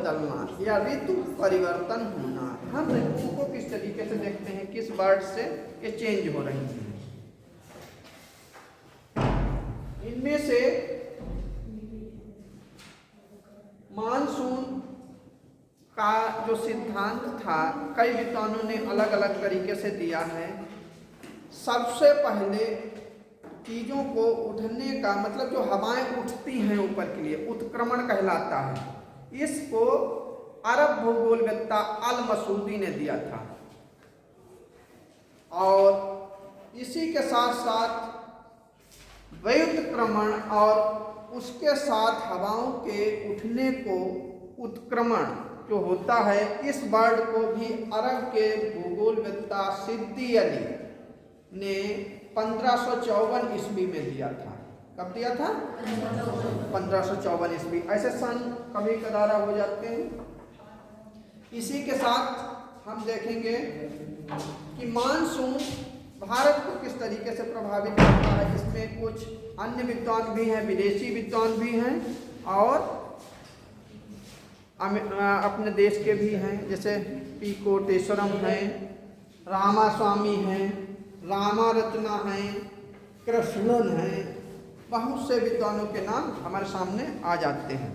बदलना या ऋतु परिवर्तन होना। हम ऋतु को किस तरीके से देखते हैं, किस वर्ड से ये चेंज हो रही हैं। इनमें से मानसून का जो सिद्धांत था कई विद्वानों ने अलग अलग तरीके से दिया है। सबसे पहले चीज़ों को उठने का मतलब जो हवाएं उठती हैं ऊपर के लिए उत्क्रमण कहलाता है। इसको अरब भूगोलवेत्ता अल मसूदी ने दिया था और इसी के साथ साथ व्युत्क्रमण और उसके साथ हवाओं के उठने को उत्क्रमण जो होता है, इस वर्ड को भी अरब के भूगोलवेत्ता सिद्दी अली ने 1554 ईस्वी में दिया था। कब दिया था? 1554 ईस्वी। ऐसे सन कभी कदारा हो जाते हैं। इसी के साथ हम देखेंगे कि मानसून भारत को किस तरीके से प्रभावित करता है। इसमें कुछ अन्य विद्वान भी हैं, विदेशी विद्वान भी हैं और अपने देश के भी हैं, जैसे पी कोटेश्वरम हैं, रामास्वामी हैं, रामारत्ना हैं, कृष्णन हैं। बहुत से विद्वानों के नाम हमारे सामने आ जाते हैं।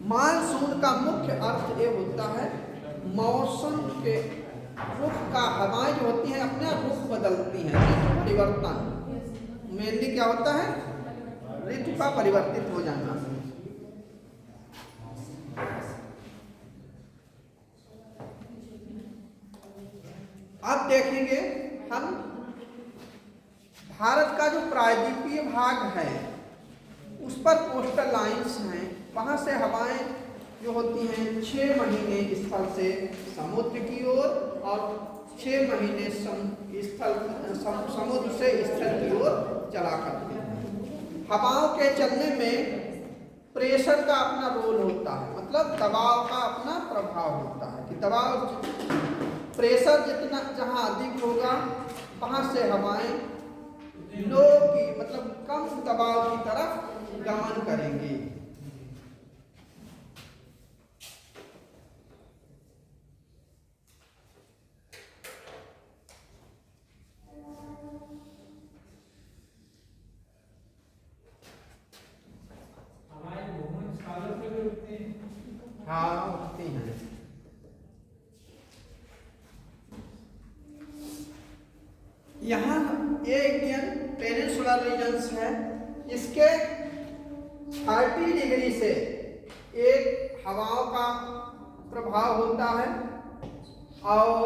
मानसून का मुख्य अर्थ ये होता है मौसम के रुख का, हवाएं जो होती हैं अपने रुख बदलती हैं, ऋतु परिवर्तन। मेनली क्या होता है? ऋतु का परिवर्तित हो जाना। अब देखेंगे हम भारत का जो प्रायद्वीपीय भाग है उस पर कोस्टल लाइंस हैं। वहाँ से हवाएं जो होती हैं 6 महीने स्थल से समुद्र की ओर और 6 महीने समुद्र से स्थल की ओर चला करते हैं। हवाओं के चलने में प्रेशर का अपना रोल होता है, मतलब दबाव का अपना प्रभाव होता है कि दबाव प्रेशर जितना जहाँ अधिक होगा वहाँ से हवाएं लो की मतलब कम दबाव की तरफ गमन करेंगी। हाँ उठती हैं। यहाँ ये इंडियन पेनिनसुलर रीजन्स है। इसके 30 डिग्री से एक हवाओं का प्रभाव होता है और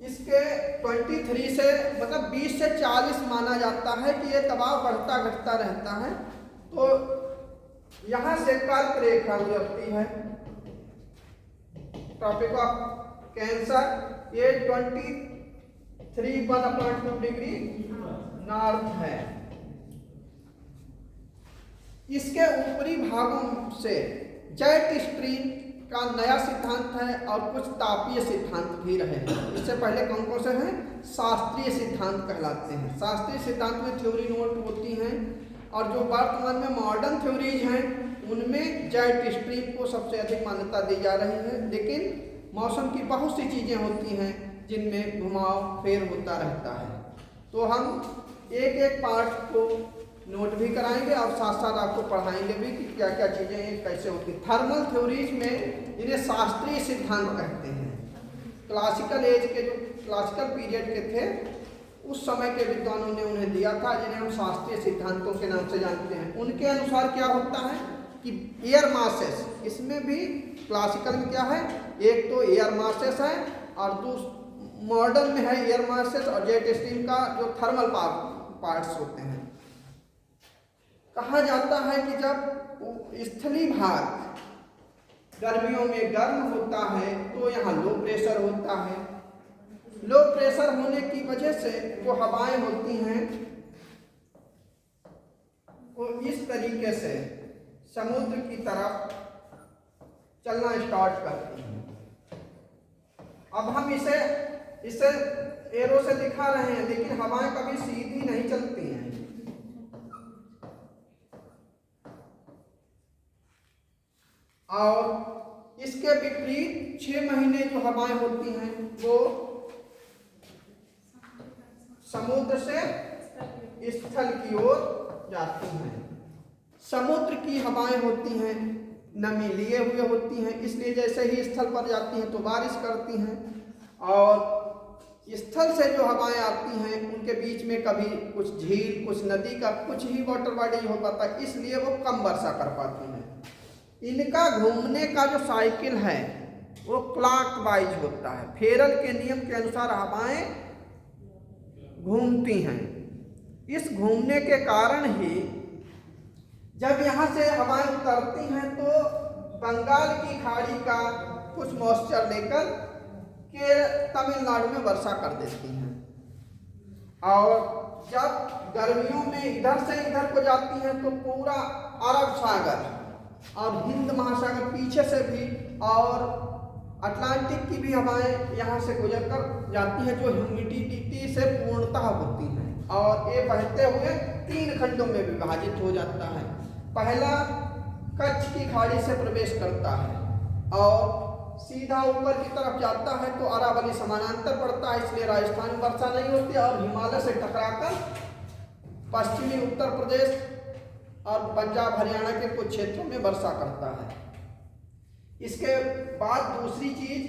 इसके 23 से मतलब 20 से 40 माना जाता है कि ये दबाव बढ़ता घटता रहता है। तो यहाँ से कर्क रेखा गुजरती है, ट्रॉपिक ऑफ कैंसर। ये 23.1/2 डिग्री नॉर्थ है। इसके ऊपरी भागों से जेट स्ट्रीम का नया सिद्धांत है और कुछ तापीय सिद्धांत भी रहे हैं। इससे पहले कौन कौन से हैं? शास्त्रीय सिद्धांत कहलाते हैं। शास्त्रीय सिद्धांत में थ्योरी नोट होती हैं और जो वर्तमान में मॉडर्न थ्योरीज हैं उनमें जेट स्ट्रीम को सबसे अधिक मान्यता दी जा रही है। लेकिन मौसम की बहुत सी चीज़ें होती हैं जिनमें घुमाव फेर होता रहता है। तो हम एक एक पार्ट को नोट भी कराएंगे और साथ साथ आपको पढ़ाएंगे भी कि क्या क्या चीज़ें कैसे होती। थर्मल थ्योरीज में इन्हें शास्त्रीय सिद्धांत कहते हैं। क्लासिकल एज के जो क्लासिकल पीरियड के थे उस समय के विद्वानों ने उन्हें दिया था, जिन्हें हम शास्त्रीय सिद्धांतों के नाम से जानते हैं। उनके अनुसार क्या होता है कि एयर मासेस, इसमें भी क्लासिकल में क्या है, एक तो एयर मासेस है और मॉडर्न में है एयर मासेस और जेट स्ट्रीम का जो थर्मल पार्ट्स होते हैं। कहा जाता है कि जब स्थलीय भाग गर्मियों में गर्म होता है तो यहाँ लो प्रेशर होता है। लो प्रेशर होने की वजह से जो हवाएं होती हैं वो इस तरीके से समुद्र की तरफ चलना स्टार्ट करती हैं। अब हम इसे एरो से दिखा रहे हैं, लेकिन हवाएं कभी सीधी नहीं चलती हैं। और इसके विपरीत 6 महीने जो हवाएं होती हैं वो समुद्र से स्थल की ओर जाती हैं। समुद्र की हवाएं होती हैं नमी लिए हुए होती हैं, इसलिए जैसे ही स्थल पर जाती हैं तो बारिश करती हैं, और स्थल से जो हवाएं आती हैं उनके बीच में कभी कुछ झील कुछ नदी का कुछ ही वाटर बॉडी हो पाता है, इसलिए वो कम वर्षा कर पाती हैं। इनका घूमने का जो साइकिल है वो क्लॉकवाइज होता है, फेरल के नियम के अनुसार हवाएं घूमती हैं। इस घूमने के कारण ही जब यहाँ से हवाएं उतरती हैं तो बंगाल की खाड़ी का कुछ मॉइस्चर लेकर के तमिलनाडु में वर्षा कर देती हैं, और जब गर्मियों में इधर से इधर को जाती हैं तो पूरा अरब सागर और हिंद महासागर पीछे से भी और अटलांटिक की भी हवाएं यहाँ से गुजर कर जाती हैं, जो ह्यूमिडिटी से पूर्णतः होती हैं, और ये बहते हुए 3 खंडों में विभाजित हो जाता है। पहला कच्छ की खाड़ी से प्रवेश करता है और सीधा ऊपर की तरफ जाता है तो अरावली समानांतर पड़ता है, इसलिए राजस्थान में वर्षा नहीं होती, और हिमालय से टकराकर पश्चिमी उत्तर प्रदेश और पंजाब हरियाणा के कुछ क्षेत्रों में वर्षा करता है। इसके बाद दूसरी चीज,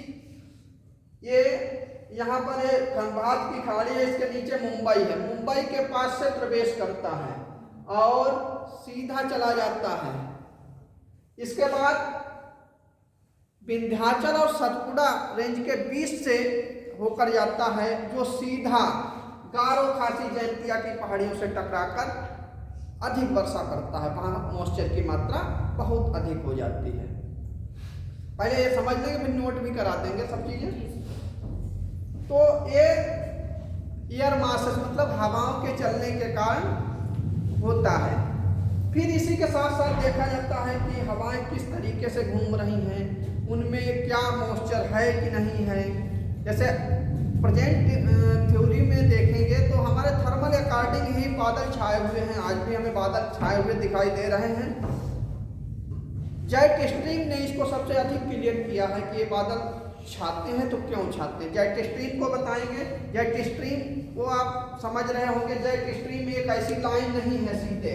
ये यहाँ पर खंभात की खाड़ी है, इसके नीचे मुंबई है, मुंबई के पास से प्रवेश करता है और सीधा चला जाता है। इसके बाद विंध्याचल और सतपुड़ा रेंज के बीच से होकर जाता है, जो सीधा गारो खासी जयंतिया की पहाड़ियों से टकराकर अधिक वर्षा करता है, वहाँ मॉइस्चर की मात्रा बहुत अधिक हो जाती है। पहले ये समझ लेंगे, फिर नोट भी करा देंगे सब चीजें। तो ये एयर मासेस मतलब हवाओं के चलने के कारण होता है। फिर इसी के साथ साथ देखा जाता है कि हवाएं किस तरीके से घूम रही हैं, उनमें क्या मॉइस्चर है कि नहीं है। जैसे प्रेजेंट थ्योरी में देखेंगे तो हमारे थर्मल अकॉर्डिंग ही बादल छाए हुए हैं, आज भी हमें बादल छाए हुए दिखाई दे रहे हैं। जेट स्ट्रीम ने इसको सबसे अधिक क्लियर किया है कि ये बादल छाते हैं तो क्यों छाते हैं। जेट स्ट्रीम को बताएंगे। जेट स्ट्रीम वो आप समझ रहे होंगे, जेट स्ट्रीम एक ऐसी लाइन नहीं है सीधे,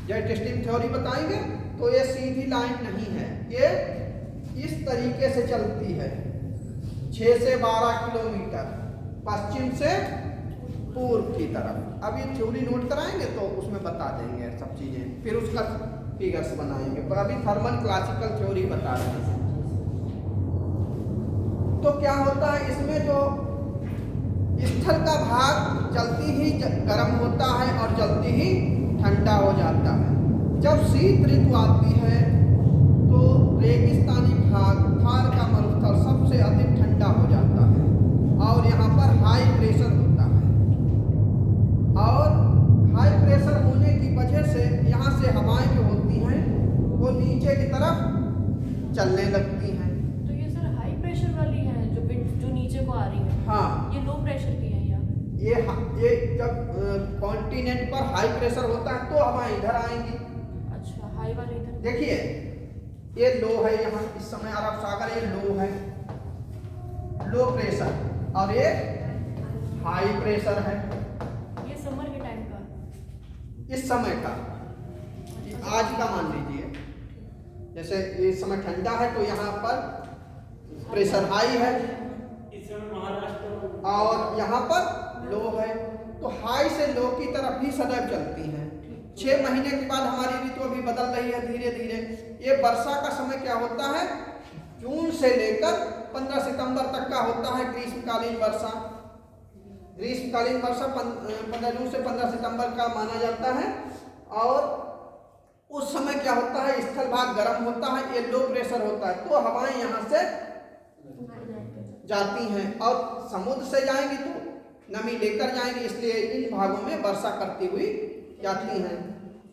जेट स्ट्रीम थ्योरी बताएंगे तो ये सीधी लाइन नहीं है, ये इस तरीके से चलती है 6 से 12 किलोमीटर पश्चिम से पूर्व की तरफ। अब ये थ्योरी नोट कराएंगे तो उसमें बता देंगे सब चीजें, फिर उसका फिगर्स बनाएंगे, पर अभी थर्मल क्लासिकल थ्योरी बता रहे हैं। तो क्या होता है, इसमें जो स्थल का भाग जल्दी ही गर्म होता है और जल्दी ही ठंडा हो जाता है। जब शीत ऋतु आती है तो रेगिस्तानी भाग थार का मरुस्थल सबसे अधिक ठंडा हो जाता है और यहाँ पर हाई प्रेशर होता है, और हाई प्रेशर होने की वजह से यहाँ से हवाएं जो होती हैं वो नीचे की तरफ चलने लगती हैं। तो ये सर हाई प्रेशर वाली है जो नीचे को आ रही है? हाँ। ये लो प्रेशर की है या? ये जब कॉन्टिनेंट पर हाई प्रेशर होता है तो हवाएं इधर आएंगी। अच्छा, हाई वाले इधर। देखिए ये लो है, यहाँ इस समय अरब सागर ये लो है, लो प्रेशर, और ये हाई प्रेशर है। ये समर के टाइम का, इस समय का, आज का मान लीजिए, जैसे इस समय ठंडा है तो यहाँ पर प्रेशर हाई है, इस समय महाराष्ट्र और यहाँ पर लो है, तो हाई से लो की तरफ ही सदैव चलती हैं। 6 महीने के बाद हमारी ऋतु अभी बदल रही है धीरे धीरे। ये वर्षा का समय क्या होता है, जून से लेकर 15 सितंबर तक का होता है ग्रीष्मकालीन वर्षा। ग्रीष्मकालीन वर्षा 15 जून से 15 सितंबर का माना जाता है, और उस समय क्या होता है, स्थल भाग गर्म होता है, ये लो प्रेशर होता है, तो हवाएं यहाँ से जाती हैं और समुद्र से जाएंगी तो नमी लेकर जाएंगी, इसलिए इन भागों में वर्षा करती हुई जाती हैं।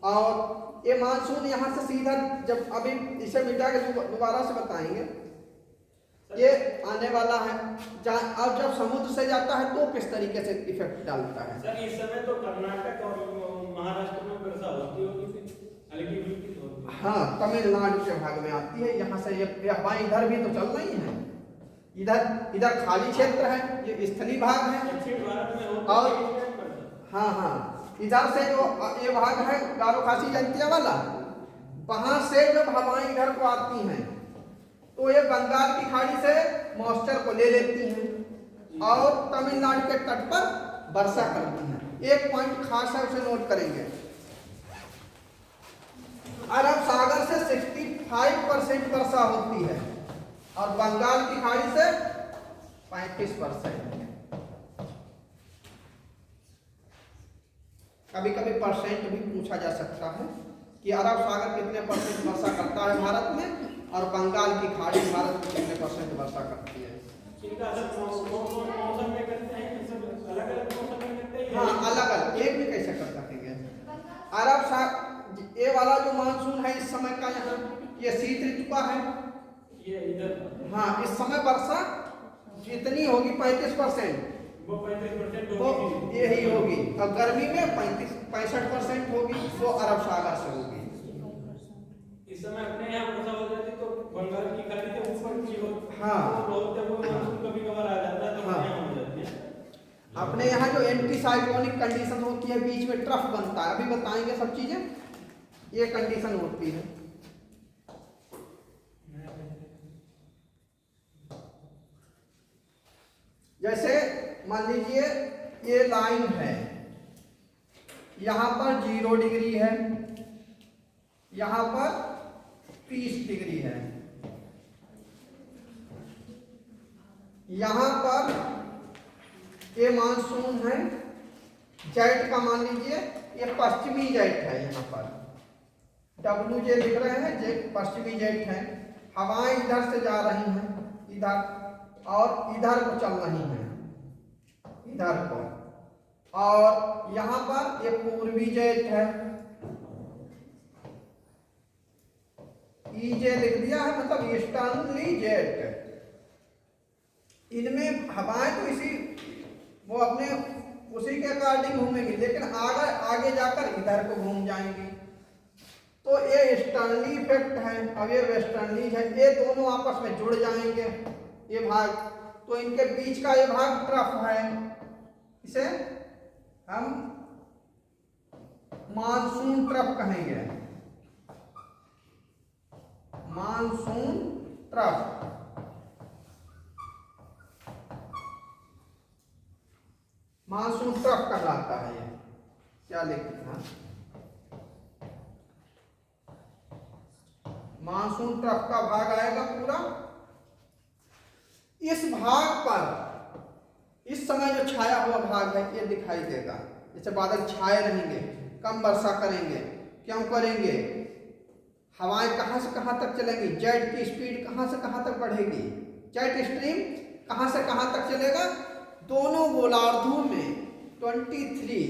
और ये मानसून यहाँ से सीधा, जब अभी इसे मिटा के दोबारा से बताएंगे, ये आने वाला है, और जब समुद्र से जाता है तो किस तरीके से इफेक्ट डालता है। सर इस समय तो कर्नाटक और महाराष्ट्र में वर्षा होती होगी, हल्की फुल्की होती है। हाँ तमिलनाडु के भाग में आती है। यहाँ से ये हवाएं इधर भी तो चल रही हैं, इधर इधर खाली क्षेत्र है, ये स्थलीय भाग है। दक्षिण भारत में और होता हाँ हाँ इधर से जो ये भाग है गारो खासी जयंतिया वाला, वहां से जब हवाएं इधर को आती हैं तो ये बंगाल की खाड़ी से मॉइस्चर को ले लेती हैं और तमिलनाडु के तट पर वर्षा करती हैं। एक पॉइंट खास है, उसे नोट करेंगे। अरब सागर से 65% वर्षा होती है और बंगाल की खाड़ी से 35%। कभी कभी परसेंट भी पूछा जा सकता है कि अरब सागर कितने परसेंट वर्षा करता है भारत में और बंगाल की खाड़ी भारत में कितने परसेंट वर्षा करती है। इनका मौसम में करते हैं, सब अलग-अलग मौसम में करते हैं। हाँ अलग अलग, एक भी कैसे कर सकेंगे। अरब सागर ये वाला जो मानसून है इस समय का, यहाँ ये शीत ऋतु का है, ये इधर हाँ इस समय वर्षा जितनी होगी 35%, वो 35% वो होगी। यही होगी। और गर्मी में 65% होगी, वो अरब सागर से होगी। इस समय अपने यहाँ वर्षा हो जाती तो बंगाल की खाड़ी से ऊपर की हो, हाँ। वो बहुत जब मानसून कभी-कभार आ जाता है तो हाँ। अपने यहाँ हो जाती है। अपने यहाँ जो एंटी साइक्लोनिक कंडीशन होती है, बीच में ट्रफ बनता है, अभी बताएंगे सब चीजें, ये कंडीशन होती है। जैसे मान लीजिए ये लाइन है, यहां पर 0 डिग्री है, यहां पर 30 डिग्री है, यहां पर ये मानसून है, जेट का मान लीजिए ये पश्चिमी जेट है, यहाँ पर WJ लिख रहे हैं, जेट पश्चिमी जेट है। हवाएं इधर से जा रही हैं इधर और इधर को चल रही हैं, इधर को, और यहाँ पर ये पूर्वी जेट है, EJ लिख दिया है, मतलब ईस्टर्नली जेट। इनमें हवाएं तो इसी वो अपने उसी के अकॉर्डिंग घूमेंगी, लेकिन आगे जाकर इधर को घूम जाएंगी, तो ये ईस्टर्नली इफेक्ट है। अब ये वेस्टर्नली है, ये दोनों आपस में जुड़ जाएंगे ये भाग, तो इनके बीच का ये भाग ट्रफ है, इसे हम मानसून ट्रफ कहेंगे, मानसून ट्रफ। मानसून ट्रफ कहलाता है ये। क्या लिखना, मानसून ट्रफ का भाग आएगा पूरा। इस भाग पर इस समय जो छाया हुआ भाग है ये दिखाई देगा, जैसे बादल छाए रहेंगे, कम वर्षा करेंगे। क्यों करेंगे? हवाएं कहां से कहां तक चलेंगी, जेट की स्पीड कहां से कहां तक बढ़ेगी, जेट स्ट्रीम कहां से कहां तक चलेगा, दोनों गोलार्धों में 23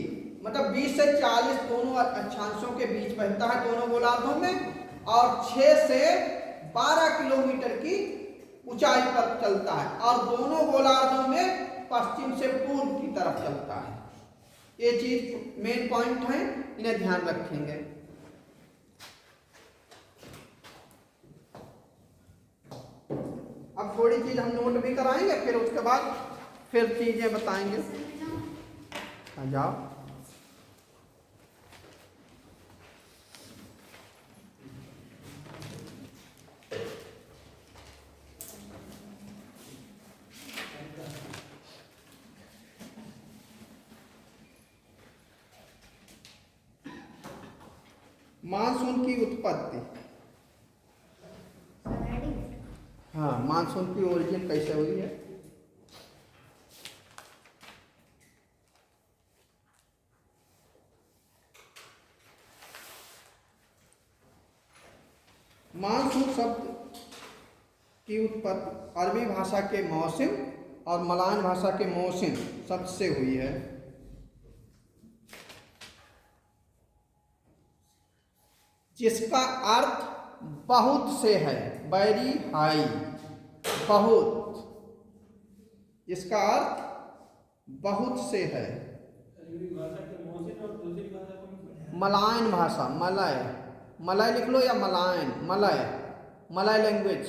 मतलब 20 से 40 दोनों अक्षांशों के बीच बहता है दोनों गोलार्धों में, और 6 से 12 किलोमीटर की ऊंचाई पर चलता है, और दोनों गोलार्धों में पश्चिम से पूर्व की तरफ चलता है। ये चीज मेन पॉइंट है, इन्हें ध्यान रखेंगे। अब थोड़ी चीज हम नोट भी कराएंगे, फिर उसके बाद फिर चीजें बताएंगे। आ जाओ। मानसून की उत्पत्ति, हाँ मानसून की ओरिजिन कैसे हुई है। मानसून शब्द की उत्पत्ति अरबी भाषा के मौसम और मलायन भाषा के मौसम शब्द से हुई है। जिसका अर्थ बहुत से है, वेरी हाई, बहुत, जिसका अर्थ बहुत से है। अरबी भाषा के मौसम और दूसरी भाषा कौन सी है? मलायन भाषा, मलय, मलय लिख लो या Malayan, Malay, Malay language,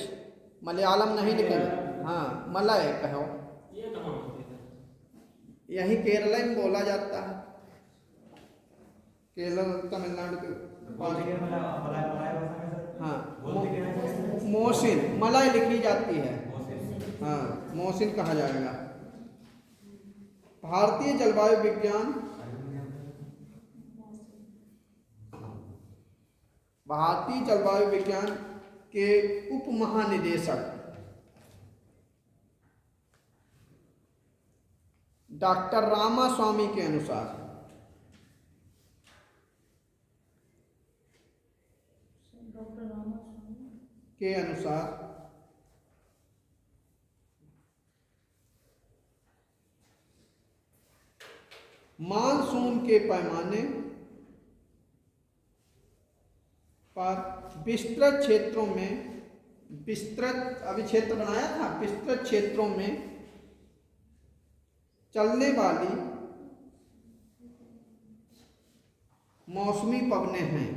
Malayalam नहीं लिखेंगे, हाँ मलय कहो। ये कहाँ होती है? यही केरला में बोला जाता है, केरल तमिलनाडु के पास। हाँ मोहसिन, मलय लिखी जाती है, हाँ मोहसिन कहा जाएगा। भारतीय जलवायु विज्ञान, भारतीय जलवायु विज्ञान के उप महानिदेशक डॉक्टर रामास्वामी के अनुसार, डॉक्टर रामास्वामी के अनुसार मानसून के पैमाने पर विस्तृत क्षेत्रों में, विस्तृत अभी क्षेत्र बनाया था, विस्तृत क्षेत्रों में चलने वाली मौसमी पवनें हैं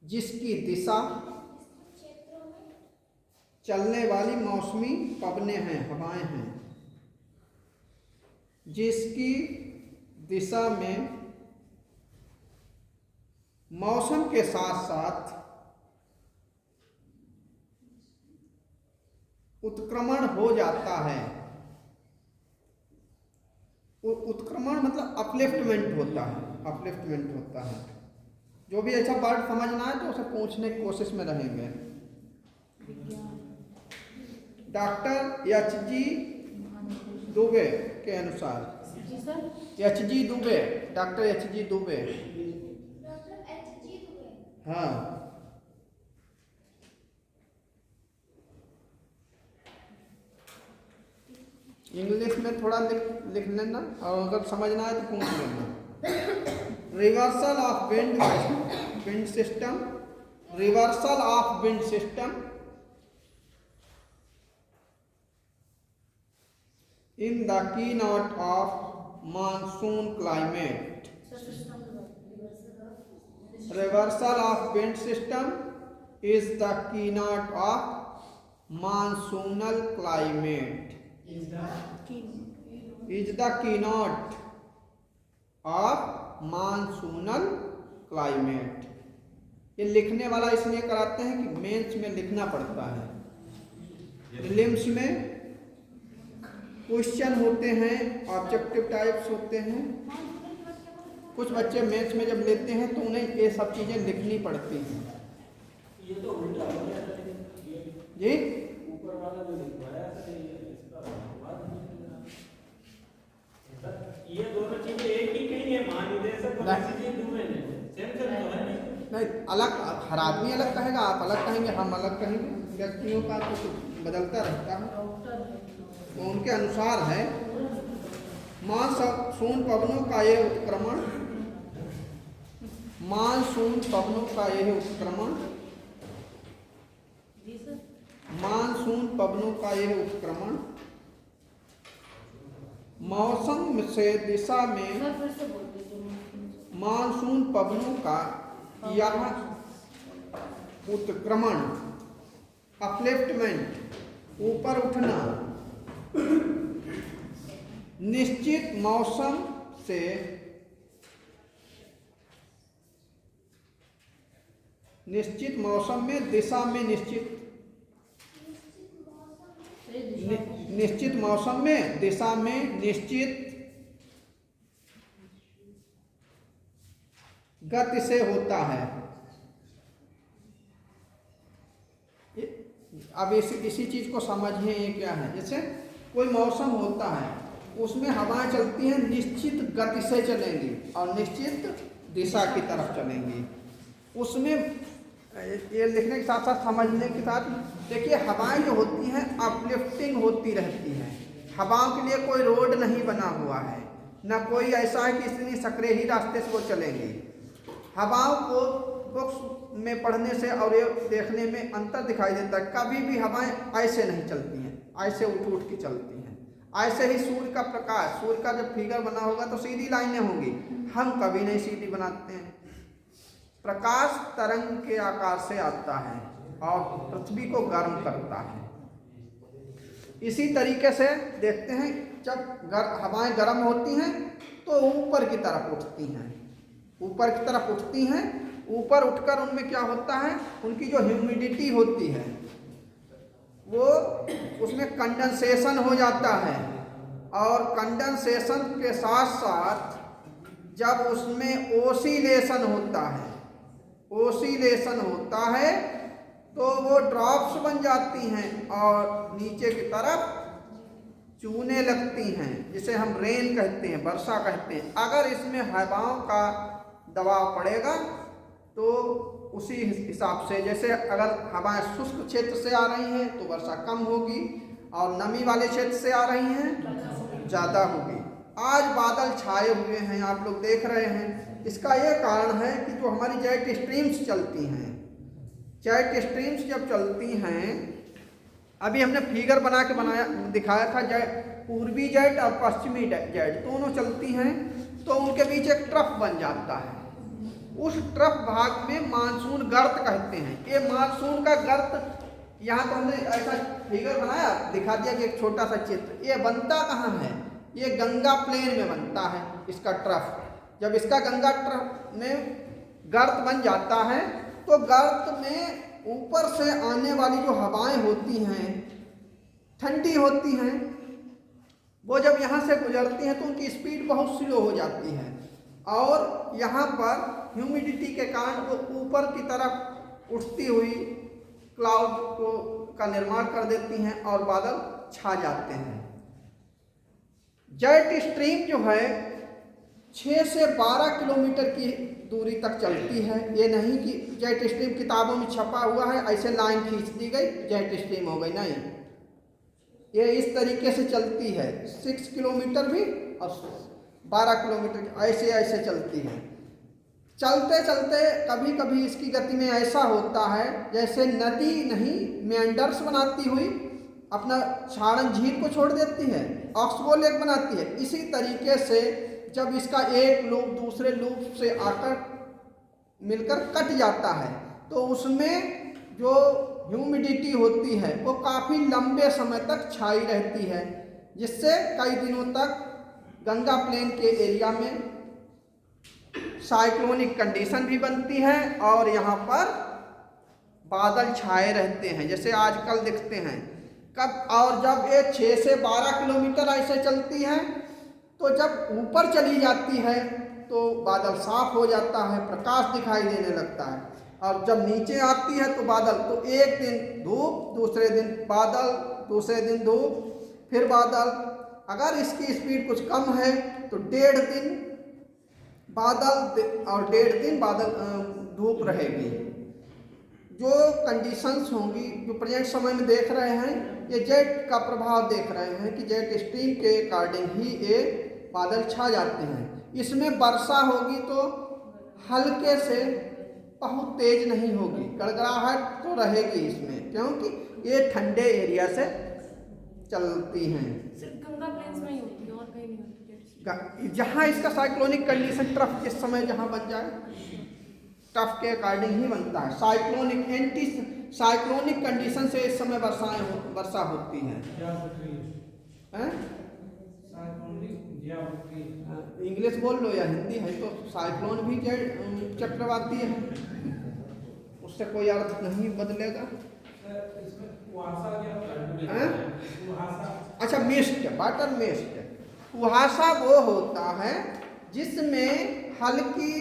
जिसकी दिशा, चलने वाली मौसमी पवनें हैं, हवाएं हैं जिसकी दिशा में मौसम के साथ साथ उत्क्रमण हो जाता है। उत्क्रमण मतलब अपलिफ्टमेंट होता है, अपलिफ्टमेंट होता है। जो भी ऐसा वर्ड समझना है तो उसे पूछने की कोशिश में रहेंगे। Doctor H.G.. दुबे के अनुसार, H.G.. Dubey, doctor H.G.. Dubey, हाँ इंग्लिश में थोड़ा लिख लेना और अगर समझना है तो पूछ लेना। Reversal of wind system, reversal of wind system in the keynote of monsoon climate. Reversal of wind system is the keynote of monsoonal climate. Is the keynote of monsoonal climate. ये लिखने वाला इसलिए कराते हैं कि मेंस में लिखना पड़ता है, प्रीलिम्स में क्वेश्चन होते हैं, ऑब्जेक्टिव टाइप्स होते हैं। कुछ बच्चे मैथ्स में जब लेते हैं तो उन्हें ये सब चीज़ें लिखनी पड़ती हैं। ये तो उल्टा हो गया जी, ऊपर वाला जो लिखवाया था इसका बात नहीं, ये दोनों चीजें एक ही कहीं है, महानिदेशक और एच.जी. दुबे ने सेम तो है नहीं अलग, हर आदमी अलग कहेगा, आप अलग कहेंगे, हम अलग कहेंगे, व्यक्तियों का कुछ बदलता रहता है। तो उनके अनुसार है मानसून पवनों का यह उत्क्रमण, मानसून पवनों का यह उत्क्रमण, मानसून पवनों का यह उत्क्रमण मौसम से दिशा में, मानसून पवनों का यह उत्क्रमण, अपलिफ्टमेंट, ऊपर उठना, निश्चित मौसम से निश्चित मौसम में दिशा में, निश्चित मौसम में दिशा में निश्चित गति से होता है। अब इसी चीज को समझिए, ये क्या है। जैसे कोई मौसम होता है, उसमें हवाएं चलती हैं, निश्चित गति से चलेंगी और निश्चित दिशा की तरफ चलेंगी। उसमें ये लिखने के साथ साथ समझने के साथ देखिए, हवाएं जो होती हैं अपलिफ्टिंग होती रहती हैं। हवाओं के लिए कोई रोड नहीं बना हुआ है, ना कोई ऐसा है कि इतनी सकरेही रास्ते से वो चलेंगी। हवाओं को बुक्स में पढ़ने से और ये देखने में अंतर दिखाई देता है। कभी भी हवाएं ऐसे नहीं चलती हैं, ऐसे उठ उठ के चलती हैं। ऐसे ही सूर्य का प्रकाश, सूर्य का जब फिगर बना होगा तो सीधी लाइनें होंगी, हम कभी नहीं सीधी बनाते हैं। प्रकाश तरंग के आकार से आता है और पृथ्वी को गर्म करता है। इसी तरीके से देखते हैं, जब हवाएं गर्म होती हैं तो ऊपर की तरफ उठती हैं, ऊपर की तरफ उठती हैं। ऊपर उठकर उनमें क्या होता है, उनकी जो ह्यूमिडिटी होती है वो उसमें कंडेंसेशन हो जाता है, और कंडेंसेशन के साथ साथ जब उसमें ओसिलेशन होता है तो वो ड्रॉप्स बन जाती हैं और नीचे की तरफ चूने लगती हैं, जिसे हम रेन कहते हैं, वर्षा कहते हैं। अगर इसमें हवाओं का दबाव पड़ेगा तो उसी हिसाब से, जैसे अगर हवाएं शुष्क क्षेत्र से आ रही हैं तो वर्षा कम होगी, और नमी वाले क्षेत्र से आ रही हैं ज़्यादा होगी। आज बादल छाए हुए हैं, आप लोग देख रहे हैं। इसका ये कारण है कि जो हमारी जेट स्ट्रीम्स चलती हैं, जेट स्ट्रीम्स जब चलती हैं, अभी हमने फिगर बना के दिखाया था, पूर्वी जेट और पश्चिमी जेट दोनों चलती हैं, तो उनके बीच एक ट्रफ बन जाता है। उस ट्रफ भाग में मानसून गर्त कहते हैं। ये मानसून का गर्त, यहाँ तो हमने ऐसा फिगर बनाया, दिखा दिया कि एक छोटा सा चित्र। ये बनता कहाँ है, ये गंगा प्लेन में बनता है इसका ट्रफ। जब इसका गंगा ट्रफ में गर्त बन जाता है तो गर्त में ऊपर से आने वाली जो हवाएं होती हैं, ठंडी होती हैं, वो जब यहाँ से गुजरती हैं तो उनकी स्पीड बहुत स्लो हो जाती है, और यहाँ पर ह्यूमिडिटी के कारण वो ऊपर की तरफ उठती हुई क्लाउड का निर्माण कर देती हैं और बादल छा जाते हैं। जेट स्ट्रीम जो है 6 से 12 किलोमीटर की दूरी तक चलती है। ये नहीं कि जेट स्ट्रीम किताबों में छपा हुआ है, ऐसे लाइन खींच दी गई जेट स्ट्रीम हो गई, नहीं। ये इस तरीके से चलती है, 6 किलोमीटर भी और 12 किलोमीटर ऐसे ऐसे चलती है। चलते चलते कभी कभी इसकी गति में ऐसा होता है जैसे नदी नहीं मेंडर्स बनाती हुई अपना सारण झील को छोड़ देती है, ऑक्सबो लेक बनाती है। इसी तरीके से जब इसका एक लूप दूसरे लूप से आकर मिलकर कट जाता है तो उसमें जो ह्यूमिडिटी होती है वो काफ़ी लंबे समय तक छाई रहती है, जिससे कई दिनों तक गंगा प्लेन के एरिया में साइक्लोनिक कंडीशन भी बनती है और यहाँ पर बादल छाए रहते हैं, जैसे आजकल दिखते हैं। और जब ये 6 से 12 किलोमीटर ऐसे चलती है तो जब ऊपर चली जाती है तो बादल साफ हो जाता है, प्रकाश दिखाई देने लगता है। और जब नीचे आती है तो बादल, तो एक दिन धूप, दूसरे दिन बादल, दूसरे दिन धूप, फिर बादल। अगर इसकी स्पीड कुछ कम है तो 1.5 दिन बादल और 1.5 दिन बादल धूप रहेगी। जो कंडीशंस होंगी जो प्रेजेंट समय में देख रहे हैं, ये जेट का प्रभाव देख रहे हैं कि जेट स्ट्रीम के अकॉर्डिंग ही ये बादल छा जाते हैं। इसमें वर्षा होगी तो हल्के से, बहुत तेज नहीं होगी, गड़गड़ाहट तो रहेगी इसमें, क्योंकि ये ठंडे एरिया से चलती हैं। सिर्फ गंगा प्लेन्स में ही होती है और कहीं नहीं होती। जहाँ इसका साइक्लोनिक कंडीशन ट्रफ जिस समय जहाँ बन जाए, ट्रफ के अकॉर्डिंग ही बनता है। साइक्लोनिक एंटी साइक्लोनिक कंडीशन से इस समय वर्षा होती है। इंग्लिश बोल लो या हिंदी है तो साइक्लोन भी चक्रवाती है, उससे कोई अर्थ नहीं बदलेगा। अच्छा, मिस्ट, वाटर मिस्ट, कुहासा वो होता है जिसमें हल्की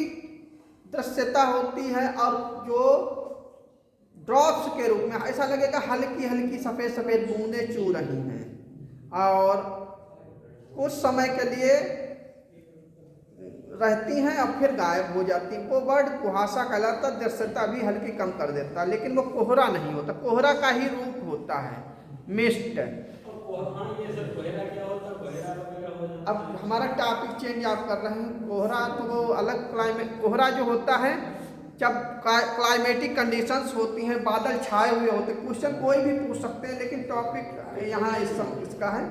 दृश्यता होती है और जो ड्रॉप्स के रूप में ऐसा लगेगा हल्की हल्की सफ़ेद सफ़ेद बूंदें चू रही हैं और कुछ समय के लिए रहती हैं और फिर गायब हो जाती हैं। वो वर्ड कुहासा कहलाता, दृश्यता भी हल्की कम कर देता है, लेकिन वो कोहरा नहीं होता, कोहरा का ही रूप होता है मिस्ट। अब हमारा टॉपिक चेंज आप कर रहे हैं। कोहरा तो वो अलग क्लाइमेट, कोहरा जो होता है जब क्लाइमेटिक कंडीशंस होती हैं, बादल छाए हुए होते हैं। क्वेश्चन कोई भी पूछ सकते हैं, लेकिन टॉपिक यहाँ इसका है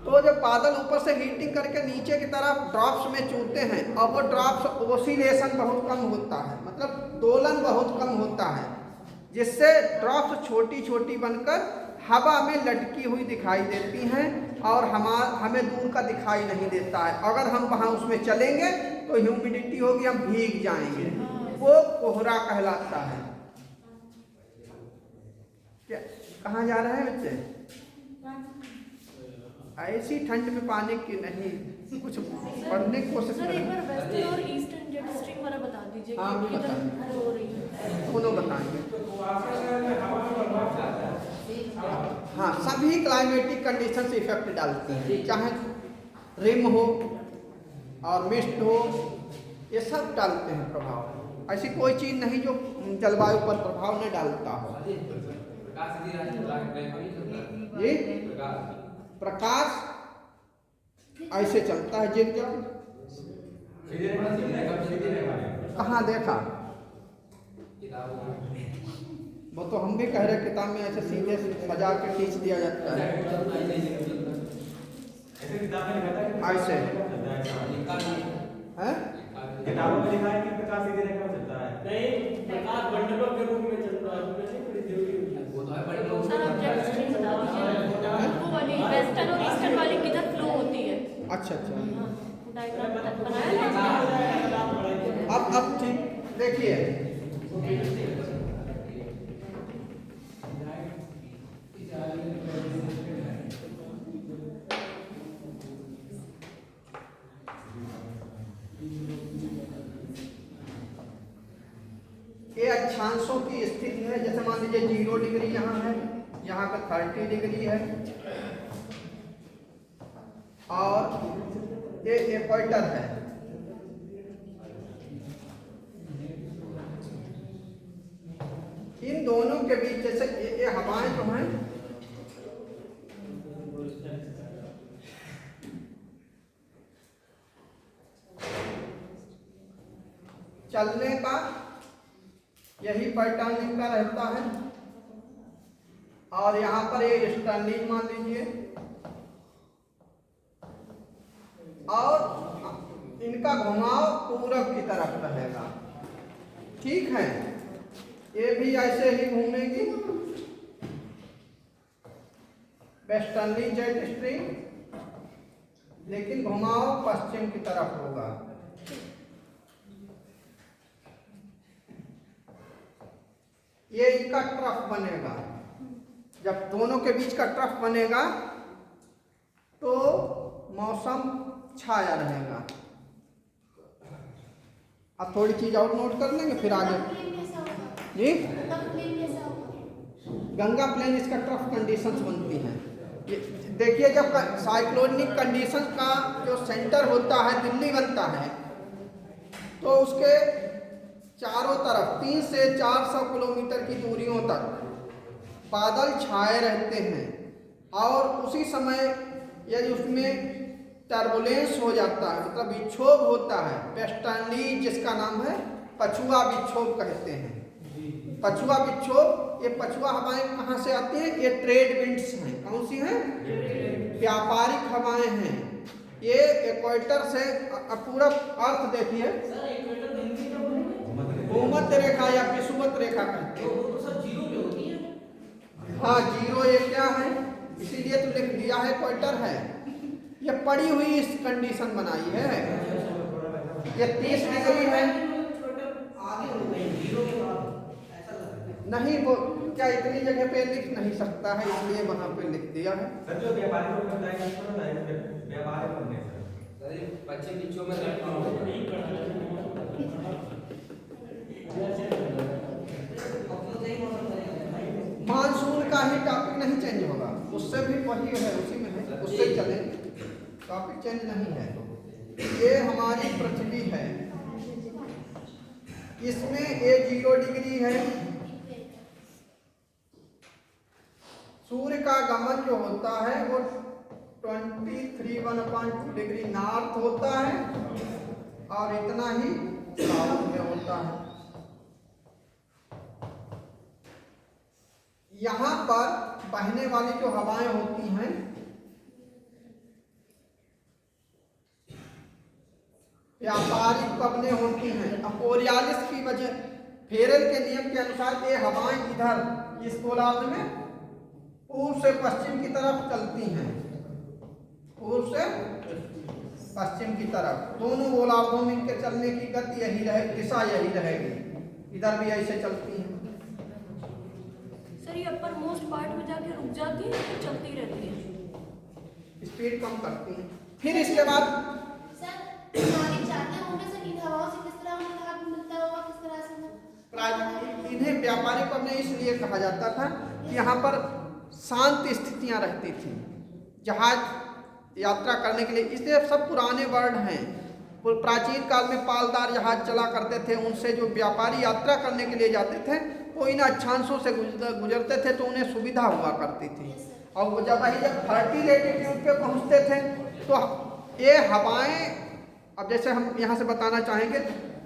तो जब बादल ऊपर से हीटिंग करके नीचे की तरफ ड्रॉप्स में चूते हैं और वो ड्रॉप्स ओसिलेशन बहुत कम होता है, मतलब दोलन बहुत कम होता है, जिससे ड्रॉप्स छोटी छोटी बनकर हवा में लटकी हुई दिखाई देती हैं और हमें दूर का दिखाई नहीं देता है। अगर हम वहाँ उसमें चलेंगे तो ह्यूमिडिटी होगी, हम भीग जाएंगे, वो कोहरा कहलाता है। क्या कहाँ जा रहे हैं बच्चे? ऐसी ठंड में पानी की नहीं, कुछ पढ़ने की कोशिश सर एक करें। बार वेस्टर्न और ईस्टर्न जेट स्ट्रीम वाला बता दीजिए हाँ, कि बता किधर हो रही है। दोनों बताएंगे। हाँ, सभी क्लाइमेटिक कंडीशन से इफेक्ट डालती हैं, चाहे रिम हो और मिस्ट हो, ये सब डालते हैं प्रभाव। ऐसी कोई चीज़ नहीं जो जलवायु पर प्रभाव न डालता हो। ये प्रकाश ऐसे चलता है, जिन जो कहाँ देखा, वो तो हम भी कह रहे किताब में ऐसे सीधे सजा के खींच दिया जाता है, ऐसे है। किताबों में लिखा है कि प्रकाश सीधे रेखा में चलता है, नहीं प्रकाश मंडलों के रूप में चलता है, वो तो है बड़े लोग। सर आप जेट स्ट्रीम बता दीजिए, वो वाली वेस्टर्न और ईस्टर्न वाली किधर फ्लो होती है। अच्छा अच्छा, डायग्राम बनाया है। अब ठीक देखिए, ये अक्षांशों की स्थिति है। जैसे मान लीजिए 0 डिग्री यहाँ है, यहाँ का 30 डिग्री है, और ये इक्वेटर है। इन दोनों के बीच जैसे ये हवाएं जो हैं, चलने का यही पैटर्न इनका रहता है, और यहाँ पर ये स्टर्निंग मान लीजिए, और इनका घुमाव पूरब की तरफ रहेगा। ठीक है, ये भी ऐसे ही घूमेगी, वेस्टर्नली जेट स्ट्रीम, लेकिन घुमाव पश्चिम की तरफ होगा। ये इनका ट्रफ बनेगा। जब दोनों के बीच का ट्रफ बनेगा तो मौसम छाया रहेगा। अब थोड़ी चीज और नोट कर लेंगे, फिर आगे जी। गंगा प्लेन इसका ट्रफ कंडीशंस बनती हैं। देखिए, जब साइक्लोनिक कंडीशन का जो सेंटर होता है दिल्ली बनता है, तो उसके चारों तरफ 300 से 400 किलोमीटर की दूरियों तक बादल छाए रहते हैं, और उसी समय यदि उसमें टर्बुलेंस हो जाता है, मतलब विक्षोभ होता है, वेस्टर्नली जिसका नाम है पछुआ विक्षोभ कहते हैं। पछुआ विक्षोभ, ये पछुआ हवाएं कहाँ से आती हैं? ये ट्रेड विंड्स हैं। कौन सी हैं? व्यापारिक हवाएं हैं। ये इक्वेटर से पूरा अर्थ देखिए, भूमध्य रेखा या विषुवत रेखा कहते हैं। हाँ, 0 ये क्या है, इसीलिए तो लिख दिया है इक्वेटर है। ये पड़ी हुई इस कंडीशन बनाई है। ये 30 डिग्री है, नहीं वो क्या इतनी जगह पे लिख नहीं सकता है, इसलिए वहां पे लिख दिया है। सर जो व्यापारी लोग करता है इसको ना व्यापारी बनने सर पश्चिम विक्षोभ में मानसून का ही टॉपिक नहीं चेंज होगा, उससे भी वही है, उसी में है, उससे ही चले, टॉपिक चेंज नहीं है। ये हमारी पृथ्वी है, इसमें ये 0 डिग्री है। सूर्य का गमन जो होता है वो 23.1 डिग्री नॉर्थ होता है, और इतना ही साउथ में होता है। यहाँ पर बहने वाली जो हवाएं होती हैं व्यापारिक पवनें होती हैं। अब कोरियालिस की वजह फेरेल के नियम के अनुसार ये हवाएं इधर इस गोलार्ध में पूर्व से पश्चिम की तरफ चलती हैं, पूर्व से पश्चिम की तरफ। दोनों गोलार्धों में इनके चलने की गति यही रहेगी, दिशा यही रहेगी, इधर भी ऐसे चलती हैं। सर ये अपर मोस्ट पार्ट में जाके रुक जाती है या चलती रहती है? स्पीड कम करती हैं। फिर इसके बाद इन्हें व्यापारिक पवनें इसलिए कहा जाता था कि यहाँ पर शांत स्थितियाँ रहती थी जहाज यात्रा करने के लिए। इसलिए सब पुराने वर्ड हैं। प्राचीन काल में पालदार जहाज चला करते थे, उनसे जो व्यापारी यात्रा करने के लिए जाते थे वो इन अक्षांशों से गुजरते थे तो उन्हें सुविधा हुआ करती थी। और वो जब 30 लेटीट्यूड पे पहुँचते थे तो ये हवाएं, अब जैसे हम यहाँ से बताना चाहेंगे,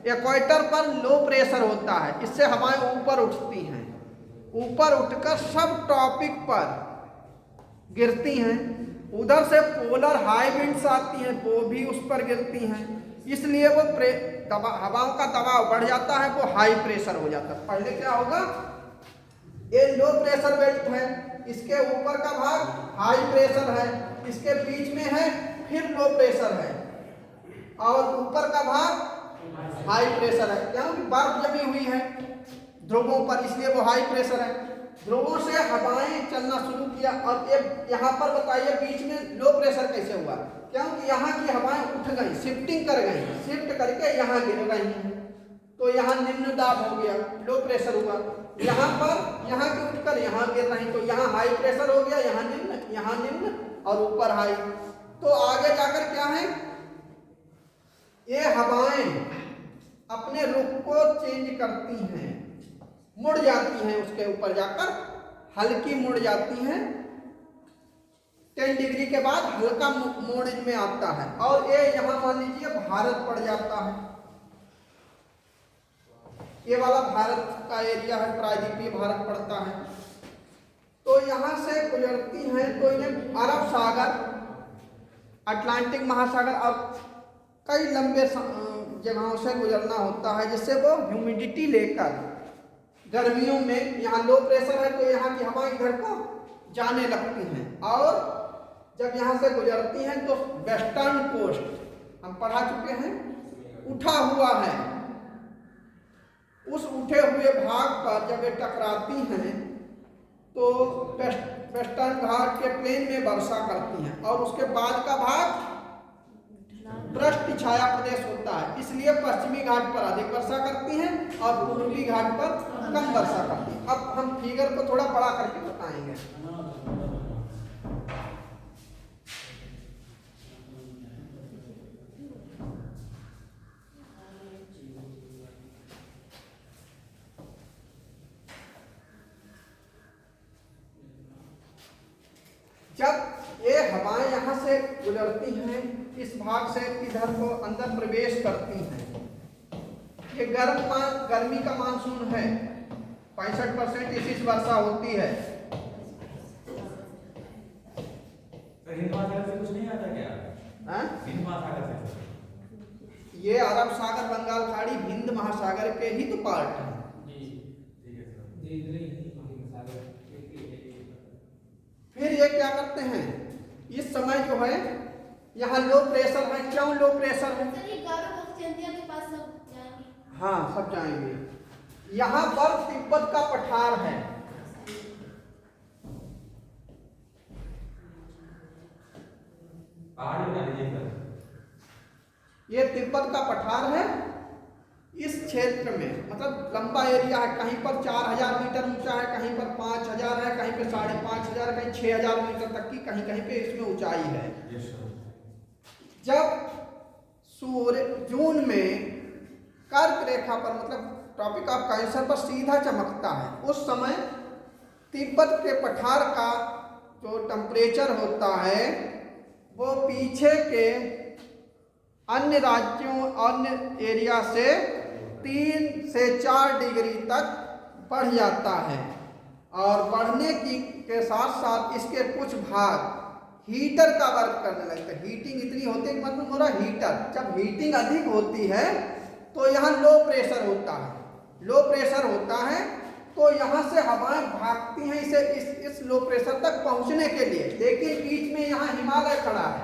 इक्वेटर पर लो प्रेशर होता है, इससे हवाएं ऊपर उठती हैं, ऊपर उठकर सब टॉपिक पर गिरती हैं। उधर से पोलर हाई विंड्स आती हैं, वो भी उस पर गिरती हैं, इसलिए वो हवाओं का दबाव बढ़ जाता है, वो हाई प्रेशर हो जाता है। पहले क्या होगा, ये लो प्रेशर बेल्ट है, इसके ऊपर का भाग हाई प्रेशर है, इसके बीच में है फिर लो प्रेशर है, और ऊपर का भाग हाई प्रेशर है। क्योंकि बर्फ जमी हुई है ध्रुवों पर, इसलिए वो हाई प्रेशर है। ध्रुवों से हवाएं चलना शुरू किया, और ये यहाँ पर बताइए बीच में लो प्रेशर कैसे हुआ? क्योंकि यहाँ की हवाएं उठ गई, शिफ्टिंग कर गई, शिफ्ट करके यहाँ गिर रही हैं, तो यहाँ निम्न दाब हो गया, लो प्रेशर हुआ। यहाँ पर यहाँ की उठकर यहाँ गिर रही, तो यहाँ हाई प्रेशर हो गया, यहाँ निम्न और ऊपर हाई। तो आगे जाकर क्या है, ये हवाएं अपने रुख को चेंज करती हैं, मुड़ जाती हैं, उसके ऊपर जाकर हल्की मुड़ जाती हैं। 10 डिग्री के बाद हल्का मोड़ में आता है, और ये यहाँ मान लीजिए भारत पड़ जाता है। ये वाला भारत का एरिया है, प्रायद्वीपीय भारत पड़ता है। तो यहाँ से गुजरती हैं तो इन्हें अरब सागर, अटलांटिक महासागर और कई लंबे जगहों से गुजरना होता है, जिससे वो ह्यूमिडिटी लेकर गर्मियों में, यहाँ लो प्रेशर है तो यहाँ की हवा इधर को जाने लगती हैं, और जब यहाँ से गुजरती हैं तो वेस्टर्न कोस्ट हम पढ़ा चुके हैं, उठा हुआ है, उस उठे हुए भाग पर जब ये टकराती हैं तो वेस्टर्न घाट के प्लेन में वर्षा करती हैं, और उसके बाद का भाग पृष्ठ छाया प्रदेश होता है, इसलिए पश्चिमी घाट पर अधिक वर्षा करती हैं और पूर्वी घाट पर कम वर्षा करती हैं। अब हम फिगर को थोड़ा बड़ा करके बताएंगे। जब ये हवाएं यहाँ से गुजरती हैं, इस भाग से इधर को अंदर प्रवेश करती हैं, ये गर्मी का मानसून है, 65% इसी से वर्षा होती है। हिंद महासागर से कुछ नहीं आता क्या? हिंद महासागर से ये अरब सागर, बंगाल खाड़ी, हिंद महासागर के ही तो पार्ट है। फिर ये क्या करते हैं, इस समय जो है यहाँ लो प्रेशर है। क्यों लो प्रेशर है? हाँ, सब जाएंगे। यहाँ पर तिब्बत का पठार है, ये तिब्बत का पठार है। इस क्षेत्र में मतलब लंबा एरिया है, कहीं पर 4000 मीटर ऊंचा है, कहीं पर 5000 है, कहीं पे 5500, कहीं 6000 मीटर तक की कहीं कहीं पे इसमें ऊंचाई है। जब सूर्य जून में कर्क रेखा पर मतलब ट्रॉपिक ऑफ कैंसर पर सीधा चमकता है, उस समय तिब्बत के पठार का जो टेम्परेचर होता है वो पीछे के अन्य राज्यों, अन्य एरिया से 3 से 4 डिग्री तक बढ़ जाता है, और बढ़ने के साथ साथ इसके कुछ भाग हीटर का वर्क करने लगता है। हीटिंग इतनी होती है कि मतलब हो रहा हीटर, जब हीटिंग अधिक होती है तो यहाँ लो प्रेशर होता है। लो प्रेशर होता है तो यहाँ से हवाएं भागती हैं इसे इस लो प्रेशर तक पहुंचने के लिए, लेकिन बीच में यहाँ हिमालय खड़ा है,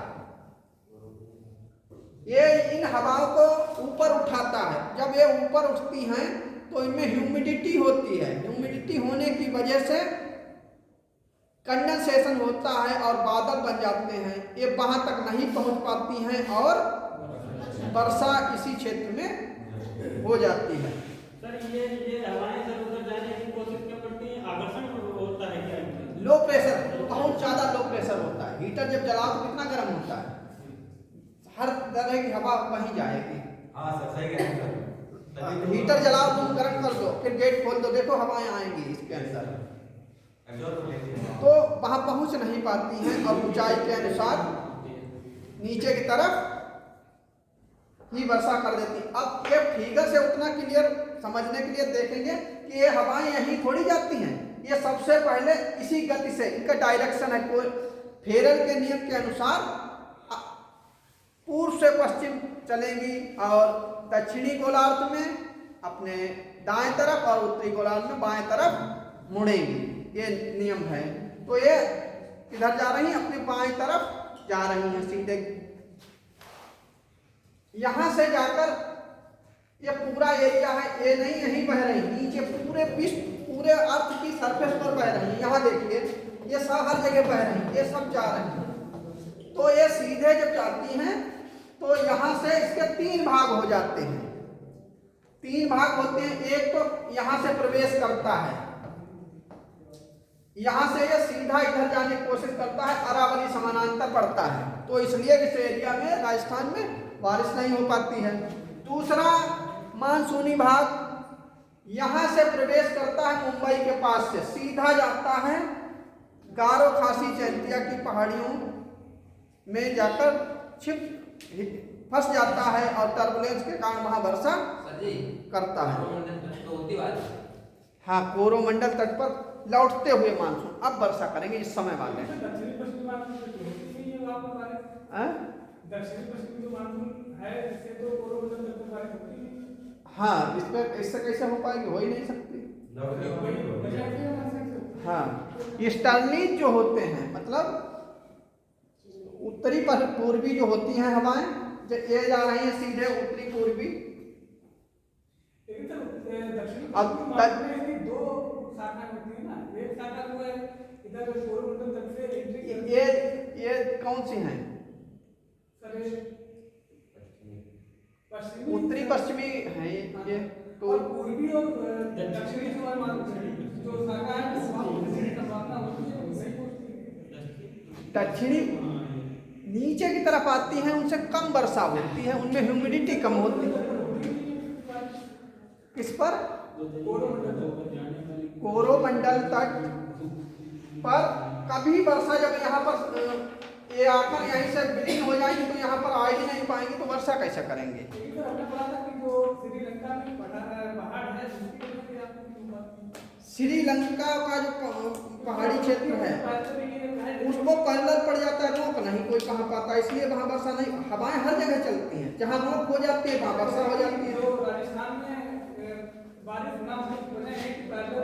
ये इन हवाओं को ऊपर उठाता है। जब ये ऊपर उठती हैं तो इनमें ह्यूमिडिटी होती है। ह्यूमिडिटी होने की वजह से कंडेंसेशन होता है और बादल बन जाते हैं। ये वहां तक नहीं पहुंच पाती हैं और वर्षा इसी क्षेत्र में हो जाती है। सर ये हवाएं सर उधर जाने की कोशिश क्यों करती हैं? आकर्षण होता है क्या? लो प्रेशर, बहुत ज्यादा लो प्रेशर होता है। हीटर जब जलाओ तो कितना गर्म होता है, हर तरह की हवा वहीं जाएगी। हाँ सर सही कह रहे हैं। हीटर जलाओ, तुम गर्म कर दो, फिर गेट खोल दो, देखो हवाएं आएंगी इसके अंदर, तो वहां पहुंच नहीं पाती हैं और ऊंचाई के अनुसार नीचे की तरफ ही वर्षा कर देती। अब ये फिगर से उतना क्लियर समझने के लिए देखेंगे कि ये हवाएं यहीं थोड़ी जाती हैं। ये सबसे पहले इसी गति से, इनका डायरेक्शन है, कोई फेरल के नियम के अनुसार पूर्व से पश्चिम चलेंगी और दक्षिणी गोलार्ध में अपने दाएं तरफ और उत्तरी गोलार्ध में बाएं तरफ मुड़ेंगी। ये नियम है। तो ये किधर जा रही हैं? अपनी बाएं तरफ जा रही हैं सीधे। यहां से जाकर ये पूरा एरिया है, ये नहीं यहीं बह रही, नीचे पूरे विश्व, पूरे अर्थ की सरफेस पर बह रही है। यहाँ देखिए ये सब हर जगह बह रही है, ये सब जा रही हैं। तो ये सीधे जब जाती हैं तो यहाँ से इसके 3 भाग हो जाते हैं। 3 भाग होते हैं। एक तो यहाँ से प्रवेश करता है, यहाँ से ये सीधा इधर जाने की कोशिश करता है, अरावली समानांतर पड़ता है, तो इसलिए इस एरिया में, राजस्थान में बारिश नहीं हो पाती है। दूसरा मानसूनी भाग यहाँ से प्रवेश करता है, मुंबई के पास से सीधा जाता है गारो खासी जैंतिया की पहाड़ियों में जाकर फंस जाता है और टर्बुलेंस के कारण वहां वर्षा करता है। हाँ, कोरोमंडल तट पर लौटते हुए मानसून अब वर्षा करेंगे इस समय वाले। हाँ, इस पे इससे कैसे हो पाएगी? हो ही नहीं सकती। हाँ, ईस्टर्नी जो होते हैं, मतलब उत्तरी पर पूर्वी जो होती हैं हवाएं, जो ये जा रही हैं सीधे उत्तरी पूर्वी। अब दो शाखाएं होती हैं ना, एक शाखा जो है इधर कोरोमंडल तट से ये कौन सी हैं? उत्तरी पश्चिमी है ये, तो पूर्वी और दक्षिणी जो शाखा है दक्षिणी नीचे की तरफ आती हैं, उनसे कम वर्षा होती है, उनमें ह्यूमिडिटी कम होती है। किस पर? कोरोमंडल तट पर कभी वर्षा, जब यहाँ पर ये आकर यहीं से विलीन हो जाएंगे तो यहाँ पर आ ही नहीं पाएंगे, तो वर्षा कैसे करेंगे? श्रीलंका का जो पहाड़ी क्षेत्र है उसको पैरेलल पड़ जाता है, रोक नहीं कोई कहाँ पाता, इसलिए वहाँ वर्षा नहीं। हवाएं हर जगह चलती हैं, जहाँ रोक हो जाती है वहाँ वर्षा हो जाती है।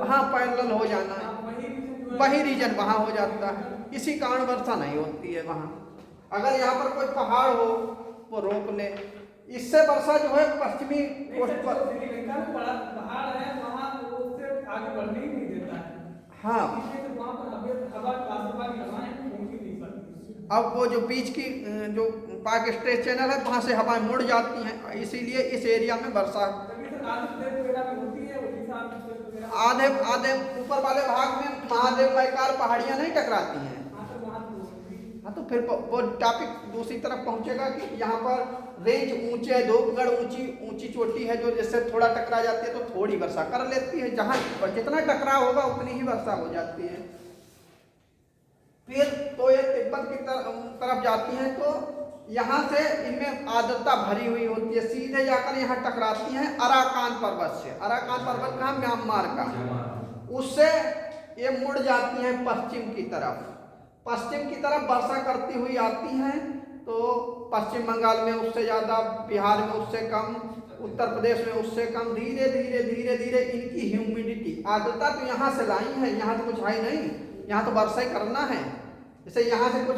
हाँ, पैरेलल हो जाना है, वही रीजन वहाँ हो जाता है, इसी कारण वर्षा नहीं होती है वहाँ। अगर यहाँ पर कोई पहाड़ हो वो रोक ले, इससे वर्षा जो है पश्चिमी कोस्ट पर पहाड़ है वहाँ उससे आगे बढ़ने ही नहीं देता है। हाँ, अब वो जो बीच की जो पाक स्ट्रेट चैनल है वहाँ से हवाएं मुड़ जाती हैं, इसीलिए इस एरिया में वर्षा आधे ऊपर वाले भाग में महादेव मैकार पहाड़ियाँ नहीं टकराती हैं। हाँ, तो फिर वो टॉपिक दूसरी तरफ पहुँचेगा कि यहाँ पर रेंज ऊंचे है, धूपगढ़ ऊंची चोटी है, जो जिससे थोड़ा टकरा जाती है तो थोड़ी वर्षा कर लेती है, जहाँ जितना टकराव होगा उतनी ही वर्षा हो जाती है। फिर तो ये तिब्बत की तरफ जाती हैं तो यहाँ से इनमें आर्द्रता भरी हुई होती है, सीधे जाकर यहाँ टकराती हैं अराकान पर्वत से। अराकान पर्वत का म्यांमार का, उससे ये मुड़ जाती हैं पश्चिम की तरफ। पश्चिम की तरफ वर्षा करती हुई आती हैं, तो पश्चिम बंगाल में उससे ज़्यादा, बिहार में उससे कम, उत्तर प्रदेश में उससे कम, धीरे धीरे धीरे धीरे इनकी ह्यूमिडिटी, आर्द्रता तो यहाँ से लाई है, यहाँ तो कुछ है नहीं, यहाँ तो वर्षा ही करना है। जैसे यहाँ से कुछ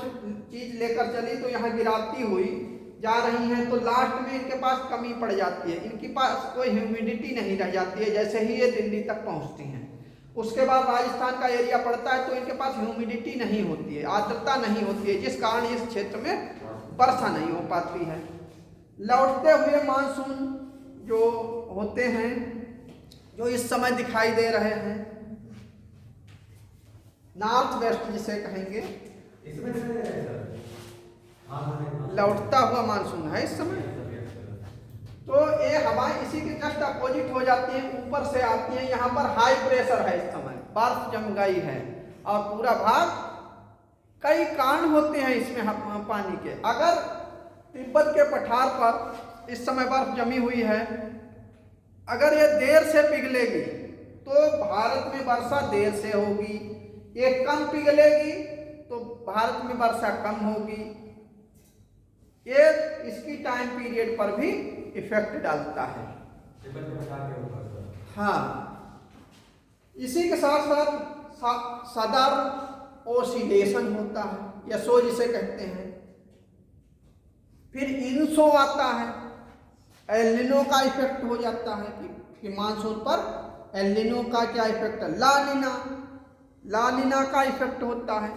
चीज़ लेकर चली तो यहाँ गिराती हुई जा रही हैं, तो लास्ट में इनके पास कमी पड़ जाती है, इनके पास कोई ह्यूमिडिटी नहीं रह जाती है जैसे ही ये दिल्ली तक पहुँचती हैं। उसके बाद राजस्थान का एरिया पड़ता है तो इनके पास ह्यूमिडिटी नहीं होती है, आर्द्रता नहीं होती है, जिस कारण इस क्षेत्र में वर्षा नहीं हो पाती है। लौटते हुए मानसून जो होते हैं, जो इस समय दिखाई दे रहे हैं, नॉर्थ वेस्ट जिसे कहेंगे, लौटता हुआ मानसून है इस समय। तो ये हवाएं इसी के जस्ट अपोजिट हो जाती हैं, ऊपर से आती हैं। यहाँ पर हाई प्रेशर है इस समय, बर्फ जम गई है और पूरा भाग, कई कारण होते हैं इसमें पानी के। अगर तिब्बत के पठार पर इस समय बर्फ जमी हुई है, अगर ये देर से पिघलेगी तो भारत में वर्षा देर से होगी, ये कम पिघलेगी तो भारत में वर्षा कम होगी। ये इसकी टाइम पीरियड पर भी इफेक्ट डालता है। हाँ, इसी के साथ साथ साधारण ओसिलेशन होता है, या सो जिसे कहते हैं। फिर इनसो आता है, एलिनो का इफेक्ट हो जाता है कि मानसून पर एलिनो का क्या इफेक्ट है। लानिना का इफेक्ट होता है।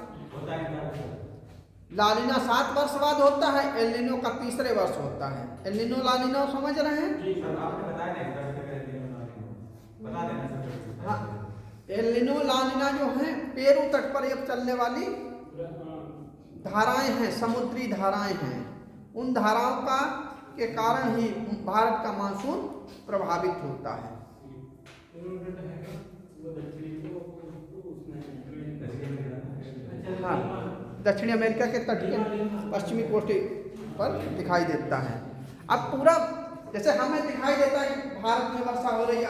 लानिना 7 वर्ष बाद होता है, एलिनो का 3रे वर्ष होता है। एलिनो लानिना समझ रहे हैं? जी सर, आपने बताया नहीं, बता देना। हाँ, एलिनो लानिना जो है पेरू तट पर एक चलने वाली धाराएं हैं, समुद्री धाराएं हैं। उन धाराओं का के कारण ही भारत का मानसून प्रभावित होता है। हाँ, दक्षिणी अमेरिका के तट के पश्चिमी कोस्ट पर दिखाई देता है। अब पूरा जैसे हमें दिखाई देता है कि भारत में वर्षा हो रही है,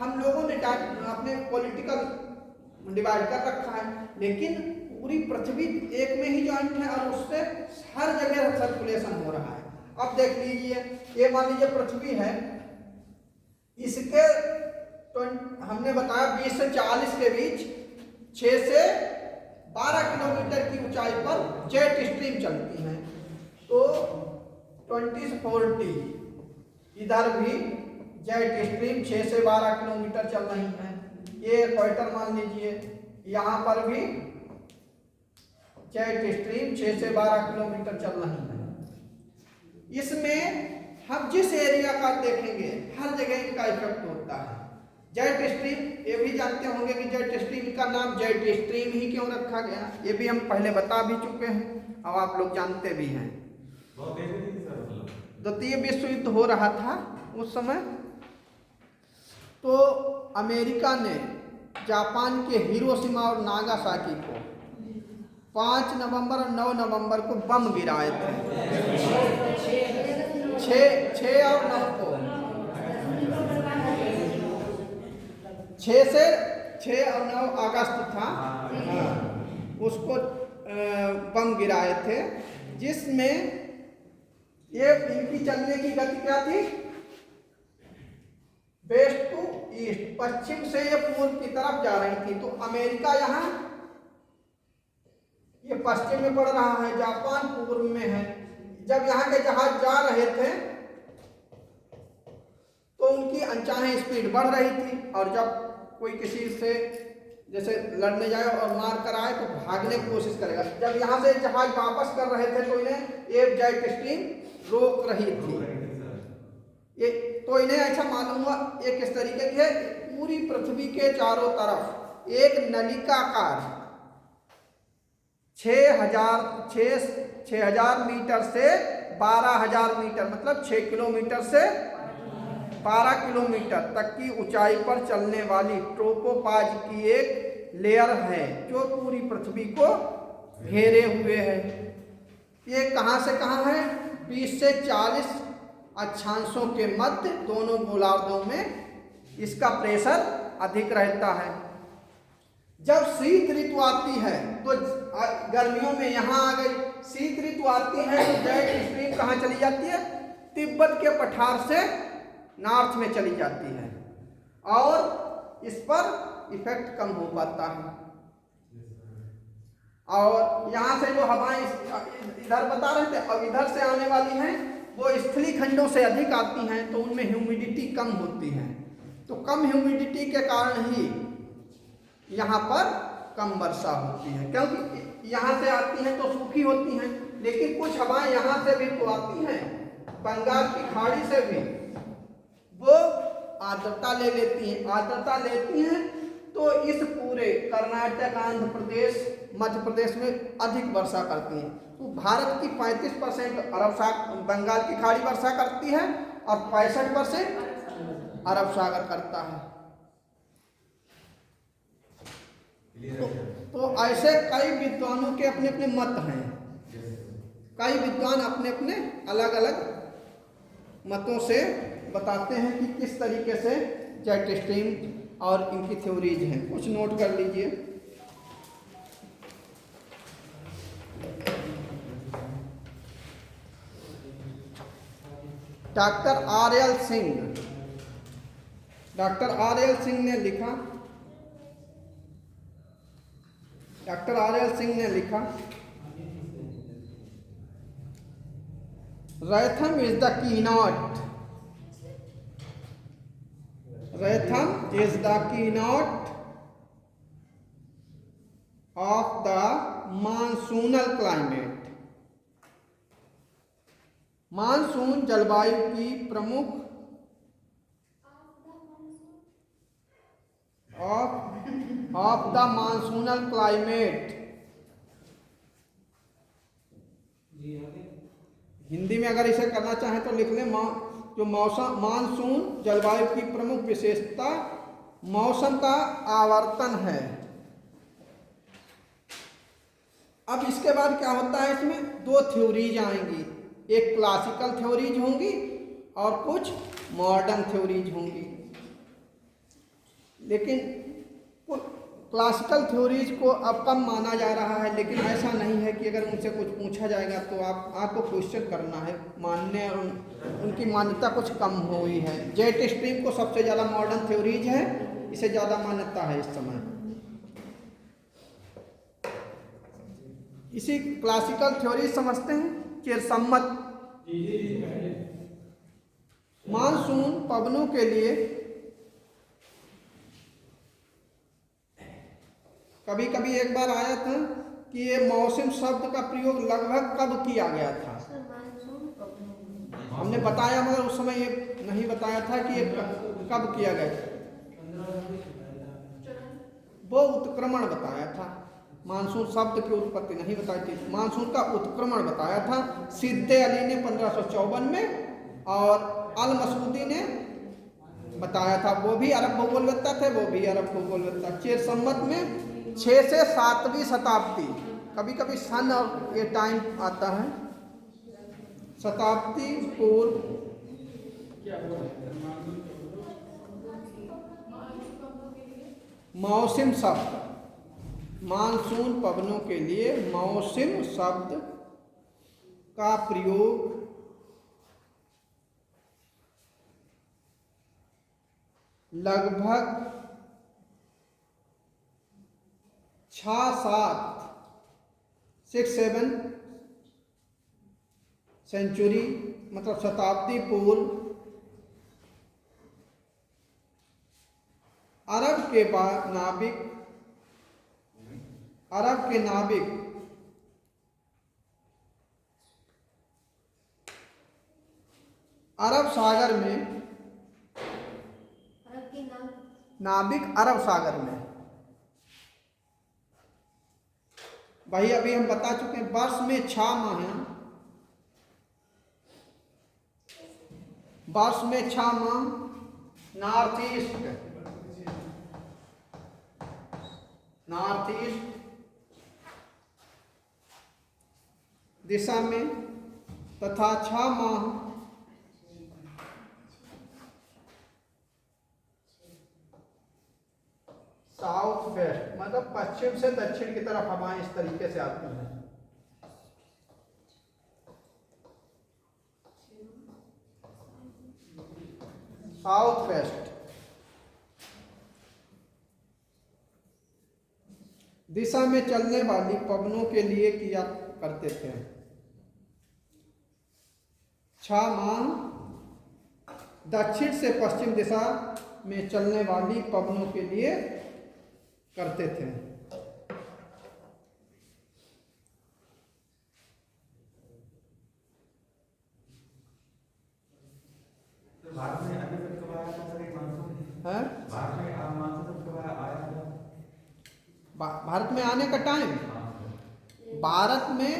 हम लोगों ने अपने पॉलिटिकल डिवाइड कर रखा है, लेकिन पूरी पृथ्वी एक में ही जॉइंट है और उससे हर जगह सर्कुलेशन हो रहा है। अब देख लीजिए, ये मान लीजिए पृथ्वी है, इसके तो हमने बताया 20 से 40 के बीच 6 से 12 किलोमीटर की ऊंचाई पर जेट स्ट्रीम चलती हैं। तो 20 से 40 इधर भी जेट स्ट्रीम 6 से 12 किलोमीटर चल रही है। ये इक्वेटर मान लीजिए, यहाँ पर भी जेट स्ट्रीम 6 से 12 किलोमीटर चल रही है। इसमें हम जिस एरिया का देखेंगे हर जगह इनका इफेक्ट होता है। जेट स्ट्रीम, ये भी जानते होंगे कि जेट स्ट्रीम का नाम जेट स्ट्रीम ही क्यों रखा गया, ये भी हम पहले बता भी चुके हैं, अब आप लोग जानते भी हैं। द्वितीय विश्व युद्ध हो रहा था उस समय, तो अमेरिका ने जापान के हिरोशिमा और नागासाकी को 5 नवंबर और 9 नवंबर को बम गिराए थे। 6 और 9 को, 6 और 9 अगस्त था, उसको बम गिराए थे, जिसमें ये इनकी चलने की गति क्या थी, वेस्ट टू ईस्ट, पश्चिम से ये पूर्व की तरफ जा रही थी। तो अमेरिका यहाँ ये पश्चिम में पड़ रहा है, जापान पूर्व में है। जब यहाँ के जहाज जा रहे थे तो उनकी अनचाहे स्पीड बढ़ रही थी, और जब कोई किसी से जैसे लड़ने जाए और मार कर आए तो भागने की कोशिश करेगा। जब यहाँ से जहाज वापस कर रहे थे तो इन्हें ये जेट स्ट्रीम रोक रही थी। ये तो इन्हें ऐसा मालूम हुआ ये किस तरीके की है, पूरी पृथ्वी के चारों तरफ एक नलिकाकार 6000 मीटर से 12000 मीटर, मतलब 6 किलोमीटर से 12 किलोमीटर तक की ऊंचाई पर चलने वाली ट्रोपोपाज की एक लेयर है जो पूरी पृथ्वी को घेरे हुए है। ये कहाँ से कहाँ है, 20 से 40 अक्षांशों के मध्य दोनों गोलार्धों में इसका प्रेशर अधिक रहता है। जब शीत ऋतु आती है तो गर्मियों में यहाँ आ गई, शीत ऋतु आती है तो जेट स्ट्रीम कहाँ चली जाती है? तिब्बत के पठार से नॉर्थ में चली जाती है और इस पर इफेक्ट कम हो पाता है। और यहाँ से जो हवाएं इधर बता रहे थे, अब इधर से आने वाली हैं वो स्थलीय खंडों से अधिक आती हैं तो उनमें ह्यूमिडिटी कम होती है। तो कम ह्यूमिडिटी के कारण ही यहाँ पर कम वर्षा होती है, क्योंकि यहाँ से आती हैं तो सूखी होती हैं, लेकिन कुछ हवाएं यहाँ से भी तो आती हैं, बंगाल की खाड़ी से भी, वो आर्द्रता ले लेती हैं। आर्द्रता लेती हैं तो इस पूरे कर्नाटक, आंध्र प्रदेश, मध्य प्रदेश में अधिक वर्षा करती हैं। तो भारत की 35% बंगाल की खाड़ी वर्षा करती है और 65% अरब सागर करता है। तो ऐसे कई विद्वानों के अपने अपने मत हैं, कई विद्वान अपने अपने अलग अलग मतों से बताते हैं कि किस तरीके से जेट स्ट्रीम और इनकी थ्योरीज हैं। कुछ नोट कर लीजिए। Doctor RL. सिंह ने लिखा, डॉक्टर आर.एल. सिंह ने लिखा, rhythm is the keynote, rhythm is the keynote of the monsoonal climate. Monsoon जलवायु की प्रमुख of the monsoonal climate, Hindi में अगर इसे करना चाहें तो लिख लें, जो मौसम, मानसून जलवायु की प्रमुख विशेषता मौसम का आवर्तन है। अब इसके बाद क्या होता है, इसमें दो थ्योरीज आएंगी, एक क्लासिकल थ्योरीज होंगी और कुछ मॉडर्न थ्योरीज होंगी। लेकिन क्लासिकल थ्योरीज को अब कम माना जा रहा है, लेकिन ऐसा नहीं है कि अगर उनसे कुछ पूछा जाएगा तो आपको क्वेश्चन करना है, मानने उनकी मान्यता कुछ कम हुई है। जेट स्ट्रीम को सबसे ज़्यादा मॉडर्न थ्योरीज है, इसे ज़्यादा मान्यता है इस समय। इसी क्लासिकल थ्योरी समझते हैं। चिरसम्मत मानसून पवनों के लिए कभी कभी एक बार आया था कि ये मौसम शब्द का प्रयोग लगभग कब किया गया था, हमने बताया, मगर उस समय ये नहीं बताया था कि ये कब किया गया था। वो उत्क्रमण बताया था, मानसून शब्द की उत्पत्ति नहीं बताई थी, मानसून का उत्क्रमण बताया था। सिद्दे अली ने 1554 में और अल मसूदी ने बताया था, वो भी अरब भूगोलवेत्ता थे, वो भी अरब भूगोलवेत्ता। चिरसम्मत में 6 से 7वीं शताब्दी, कभी कभी सन और ये टाइम आता है, शताब्दी पूर्व मौसम शब्द, मानसून पवनों के लिए मौसम शब्द का प्रयोग लगभग 6-7 सेंचुरी, मतलब शताब्दी पूर्व अरब के नाविक अरब सागर में, नाविक अरब सागर में, वही अभी हम बता चुके हैं, वर्ष में 6 माह हैं, वर्ष में 6 माह नॉर्थ ईस्ट दिशा में तथा 6 माह साउथ वेस्ट, मतलब पश्चिम से दक्षिण की तरफ हवाएं इस तरीके से आती हैं। साउथ वेस्ट दिशा में चलने वाली पवनों के लिए किया करते थे। छामान दक्षिण से पश्चिम दिशा में चलने वाली पवनों के लिए करते थे। भारत में अभी तक कब आया था सर ये मानसून? है भारत में मानसून कब आया था? भारत में आने का टाइम, भारत में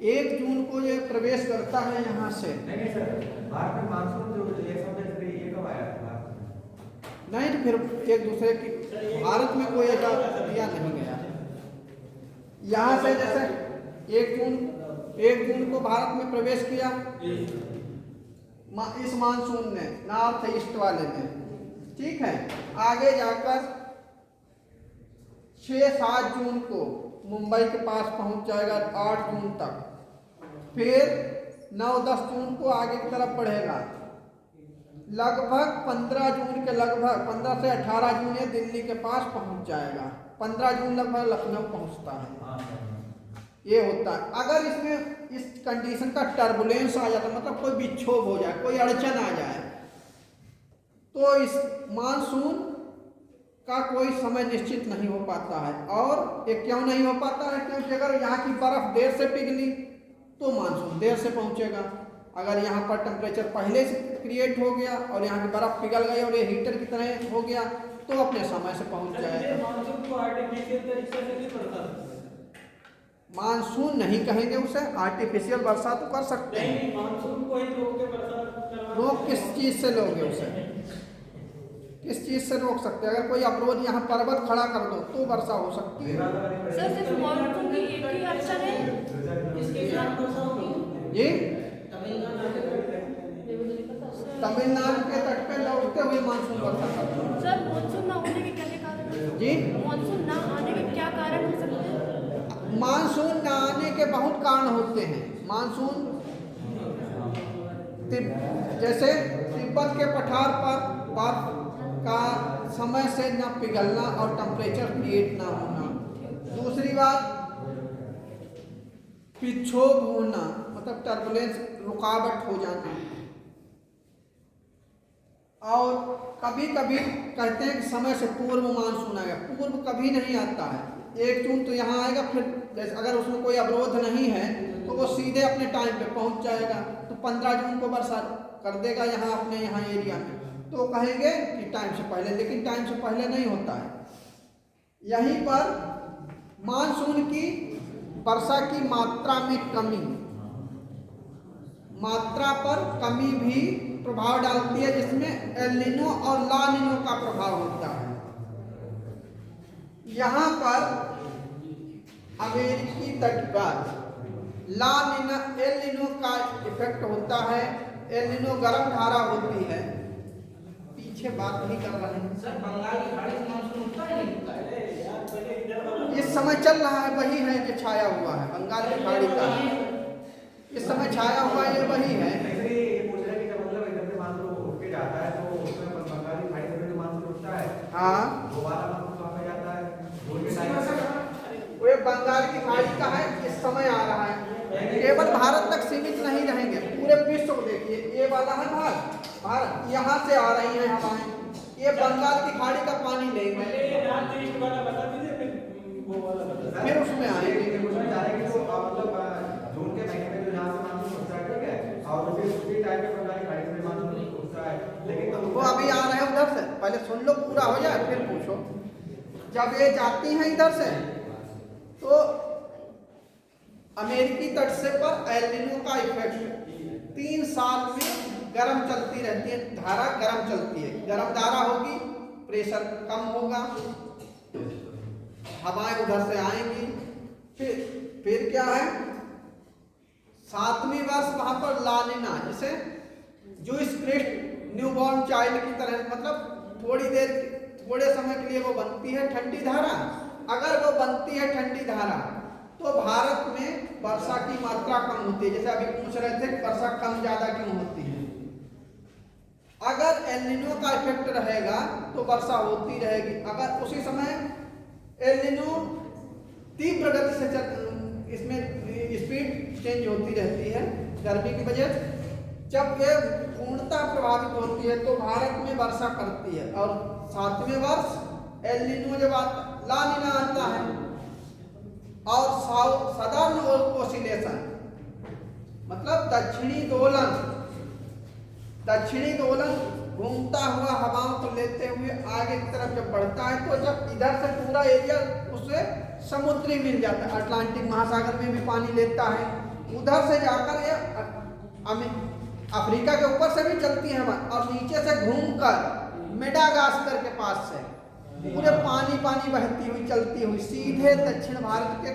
1 जून को ये प्रवेश करता है यहाँ से। नहीं सर, भारत में मानसून जो ये सब ये कब आया था भारत में? नहीं तो फिर एक दूसरे की, भारत में कोई ऐसा दिया नहीं गया। यहाँ से जैसे 1 जून को भारत में प्रवेश किया इस मानसून ने, नॉर्थ ईस्ट वाले ने, ठीक है। आगे जाकर 6-7 जून को मुंबई के पास पहुंच जाएगा, 8 जून तक। फिर 9-10 जून को आगे की तरफ बढ़ेगा, लगभग 15 जून के लगभग 15 से 18 जून ये दिल्ली के पास पहुंच जाएगा। 15 जून लगभग लखनऊ पहुंचता है। ये होता है। अगर इसमें इस कंडीशन का टर्बुलेंस आ जाता, मतलब कोई विक्षोभ हो जाए, कोई अड़चन आ जाए, तो इस मानसून का कोई समय निश्चित नहीं हो पाता है। और ये क्यों नहीं हो पाता है? क्योंकि अगर यहाँ की बर्फ देर से पिघली तो मानसून देर से पहुँचेगा। अगर यहाँ पर टेम्परेचर पहले से क्रिएट हो गया और यहाँ की बर्फ पिघल गई और ये हीटर की तरह हो गया तो अपने समय से पहुँच जाएगा। मानसून को आर्टिफिशियल तरीके से नहीं पड़ता, मानसून नहीं कहेंगे उसे, आर्टिफिशियल वर्षा तो कर सकते हैं। नहीं, मानसून को ही रोक के बरसात रोक किस चीज से लोगे उसे? किस चीज से रोक सकते हैं? अगर कोई अवरोध यहाँ पर्वत खड़ा कर दो तो वर्षा हो सकती है। सर सिर्फ मानसून की एक ही अड़चन है, इसके साथ वर्षा होगी। ये तमिलनाडु के तट पे लौटते हुए मानसून वर्षा करता है। सर मानसून ना होने के क्या कारण है? जी, मानसून ना आने के क्या कारण हो सकते हैं? मानसून न आने के बहुत कारण होते हैं। मानसून जैसे तिब्बत के पठार पर बर्फ का समय से न पिघलना और टेम्परेचर क्रिएट ना होना। दूसरी बात, विक्षोभ होना, मतलब टर्बुलेंस, रुकावट हो जाना। और कभी कभी कहते हैं कि समय से पूर्व मानसून आएगा, पूर्व कभी नहीं आता है। 1 जून तो यहाँ आएगा, फिर जैसे अगर उसमें कोई अवरोध नहीं है तो वो सीधे अपने टाइम पे पहुँच जाएगा। तो 15 जून को वर्षा कर देगा यहाँ अपने यहाँ एरिया में, तो कहेंगे कि टाइम से पहले, लेकिन टाइम से पहले नहीं होता है। यहीं पर मानसून की वर्षा की मात्रा में कमी, मात्रा पर कमी भी प्रभाव डालती है, जिसमें एल नीनो और ला नीनो का प्रभाव होता है। यहाँ पर अमेरिकी तट पर ला नीनो एल नीनो का इफेक्ट होता है। एल नीनो गर्म धारा होती है। पीछे बात नहीं कर रहे हैं सर, बंगाल की खाड़ी से मानसून होता है नहीं होता है? इस समय चल रहा है, वही है जो छाया हुआ है बंगाल की खाड़ी का। इस समय छाया हुआ ये वही है। जाता है तो उसमें बंगाली खाड़ी से जो मानसून उठता है, हाँ, दोबारा मानसून वहाँ पे जाता है। वो बंगाल की खाड़ी का है, इस समय आ रहा है। केवल भारत तक सीमित नहीं रहेंगे, पूरे विश्व को देखिए। ये वाला है भारत, यहाँ से आ रही है हवाएं, ये बंगाल की खाड़ी का पानी लेंगे, फिर उसमें आएंगे। मतलब जून के महीने में जो यहाँ से मानसून उठता है, ठीक है, और फिर उसी टाइम पे बंगाली खाड़ी से मानसून उठता है, लेकिन वो अभी आ रहे हैं उधर से। पहले सुन लो, पूरा हो जाए फिर पूछो। जब ये जाती हैं इधर से तो अमेरिकी तट से पर एल नीनो का इफेक्ट 3 साल में गर्म चलती रहती है, धारा गर्म चलती है। गर्म धारा होगी, प्रेशर कम होगा, हवाएं उधर से आएंगी। फिर क्या है, 7वीं वर्ष वहां पर ला नीना, जिसे जूइश क्रिस्ट न्यूबॉर्न चाइल्ड की तरह, मतलब थोड़े समय के लिए वो बनती है ठंडी धारा। अगर वो बनती है ठंडी धारा तो भारत में वर्षा की मात्रा कम होती है। जैसे अभी पूछ रहे थे कि वर्षा कम ज्यादा क्यों होती है। अगर एल नीनो का इफेक्ट रहेगा तो वर्षा होती रहेगी। अगर उसी समय एल नीनो तीव्र गति से इसमें स्पीड चेंज होती रहती है गर्मी की वजह से, जब ये पूर्णतः प्रभावित होती है तो भारत में वर्षा करती है। और 7वें वर्ष एल नीनो जब ला नीना आता है और सदर्न ओसिलेशन मतलब दक्षिणी दोलन घूमता हुआ हवाओं को लेते हुए आगे की तरफ जब बढ़ता है तो जब इधर से पूरा एरिया उसे समुद्री मिल जाता है, अटलांटिक महासागर में भी पानी लेता है, उधर से जाकर ये अफ्रीका के ऊपर से भी चलती है हवा और नीचे से घूमकर मेडागास्कर के पास से पूरे पानी बहती हुई चलती हुई सीधे दक्षिण भारत के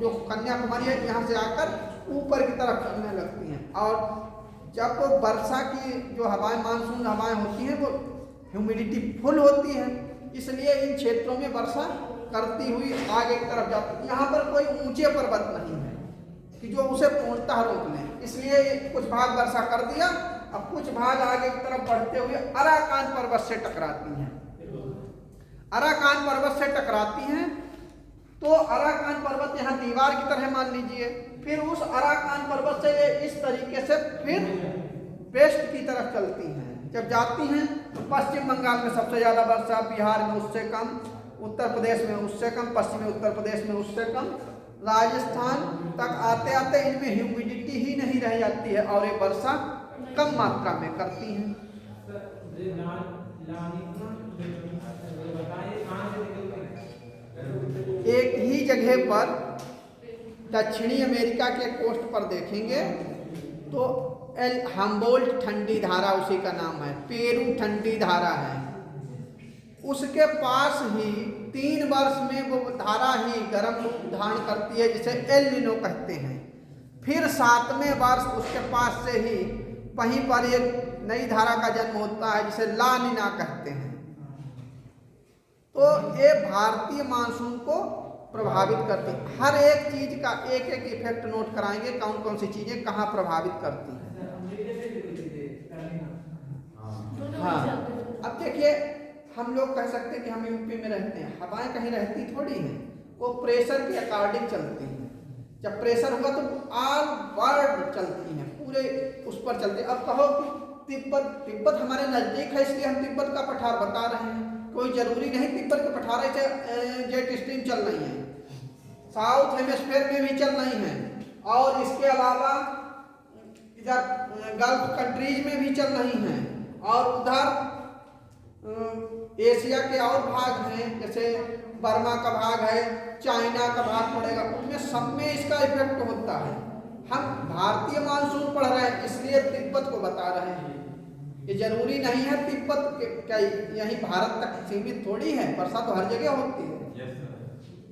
जो कन्याकुमारी है यहाँ से आकर ऊपर की तरफ चलने लगती हैं। और जब वर्षा की जो हवाएं मानसून हवाएं होती हैं वो ह्यूमिडिटी फुल होती है, इसलिए इन क्षेत्रों में वर्षा करती हुई आगे की तरफ जाती है। यहाँ पर कोई ऊंचे पर्वत नहीं है कि जो उसे पूर्णतः रोक लें, इसलिए कुछ भाग वर्षा कर दिया, अब कुछ भाग आगे की तरफ बढ़ते हुए अराकान पर्वत से टकराती हैं। अराकान पर्वत से टकराती हैं तो अराकान पर्वत यहाँ दीवार की तरह मान लीजिए, फिर उस अराकान पर्वत से ये इस तरीके से फिर वेस्ट की तरफ चलती हैं। जब जाती हैं तो पश्चिम बंगाल में सबसे ज़्यादा वर्षा, बिहार में उससे कम, उत्तर प्रदेश में उससे कम, पश्चिमी उत्तर प्रदेश में उससे कम, राजस्थान तक आते आते इनमें ह्यूमिडिटी ही नहीं रह जाती है और ये वर्षा कम मात्रा में करती हैं। एक ही जगह पर दक्षिणी अमेरिका के कोस्ट पर देखेंगे तो एल हम्बोल्ट ठंडी धारा उसी का नाम है, पेरू ठंडी धारा है, उसके पास ही 3 वर्ष में वो धारा ही गर्म रूप धारण करती है जिसे एल नीनो कहते हैं। फिर 7वें वर्ष उसके पास से ही वहीं पर एक नई धारा का जन्म होता है जिसे ला नीना कहते हैं। तो ये भारतीय मानसून को प्रभावित करती है। हर एक चीज का एक एक इफेक्ट नोट कराएंगे, कौन कौन सी चीजें कहाँ प्रभावित करती हैं। हाँ, अब देखिए हम लोग कह सकते हैं कि हम यूपी में रहते हैं, हवाएं कहीं रहती थोड़ी हैं, वो प्रेशर के अकॉर्डिंग चलती हैं। जब प्रेशर होगा तो ऑल वर्ल्ड चलती हैं, पूरे उस पर चलती है। अब कहो कि तिब्बत हमारे नजदीक है इसलिए हम तिब्बत का पठार बता रहे हैं, कोई जरूरी नहीं तिब्बत के पठारे से जेट स्ट्रीम चल रही है, साउथ हेमिस्फीयर में भी चल रही है और इसके अलावा इधर गल्फ कंट्रीज में भी चल रही हैं और उधर एशिया के और भाग हैं, जैसे बर्मा का भाग है, चाइना का भाग पड़ेगा, उनमें सब में इसका इफेक्ट होता है। हम भारतीय मानसून पढ़ रहे हैं इसलिए तिब्बत को बता रहे हैं। ये जरूरी नहीं है तिब्बत क्या यही भारत तक सीमित थोड़ी है, वर्षा तो हर जगह होती है।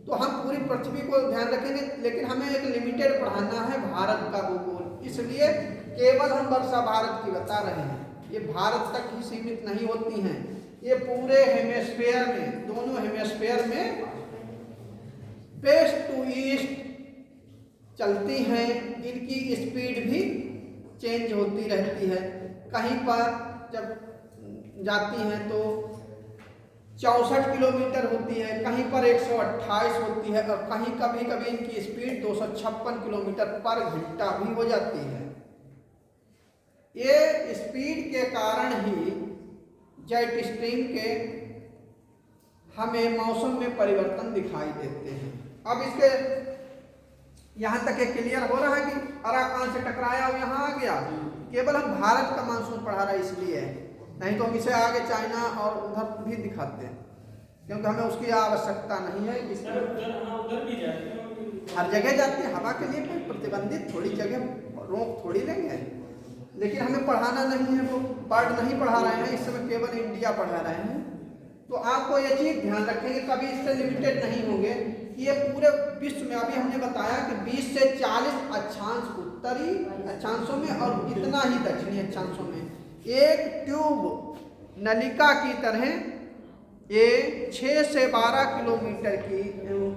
तो हम पूरी पृथ्वी को ध्यान रखेंगे, लेकिन हमें एक लिमिटेड पढ़ाना है भारत का भूगोल, इसलिए केवल हम वर्षा भारत की बता रहे हैं। ये भारत तक ही सीमित नहीं होती हैं, ये पूरे हेमिस्फीयर में, दोनों हेमिस्फीयर में वेस्ट टू ईस्ट चलती हैं। इनकी स्पीड भी चेंज होती रहती है, कहीं पर जब जाती हैं तो 64 किलोमीटर होती है, कहीं पर 128 होती है और कहीं कभी कभी इनकी स्पीड 256 किलोमीटर पर घंटा भी हो जाती है। ये स्पीड के कारण ही जेट स्ट्रीम के हमें मौसम में परिवर्तन दिखाई देते हैं। अब इसके यहाँ तक एक क्लियर हो रहा है कि अराकान से टकराया और यहाँ आ गया। केवल हम भारत का मानसून पढ़ा रहा है इसलिए, नहीं तो हम इसे आगे चाइना और उधर भी दिखाते हैं, क्योंकि हमें उसकी आवश्यकता नहीं है। हर जगह जाती है, हवा के लिए कोई प्रतिबंधित थोड़ी जगह रोक थोड़ी लेंगे, लेकिन हमें पढ़ाना नहीं है, वो वर्ड नहीं पढ़ा रहे हैं, इस समय केवल इंडिया पढ़ा रहे हैं। तो आपको ये चीज़ ध्यान रखेंगे, कभी इससे लिमिटेड नहीं होंगे कि ये पूरे विश्व में, अभी हमने बताया कि 20 से 40 अक्षांश उत्तरी अक्षांशों में और इतना ही दक्षिणी अक्षांशों में एक ट्यूब नलिका की तरह ये 6 से 12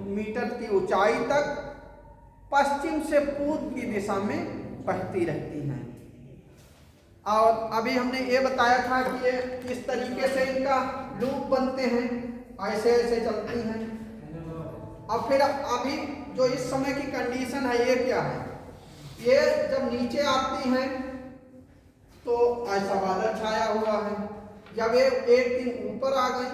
मीटर की ऊंचाई तक पश्चिम से पूर्व की दिशा में बहती रहती हैं। और अभी हमने ये बताया था कि ये किस तरीके से इनका लूप बनते हैं, ऐसे ऐसे चलती हैं। अब फिर अभी जो इस समय की कंडीशन है ये क्या है, ये जब नीचे आती हैं तो ऐसा बादल छाया हुआ है। जब ये एक दिन ऊपर आ गई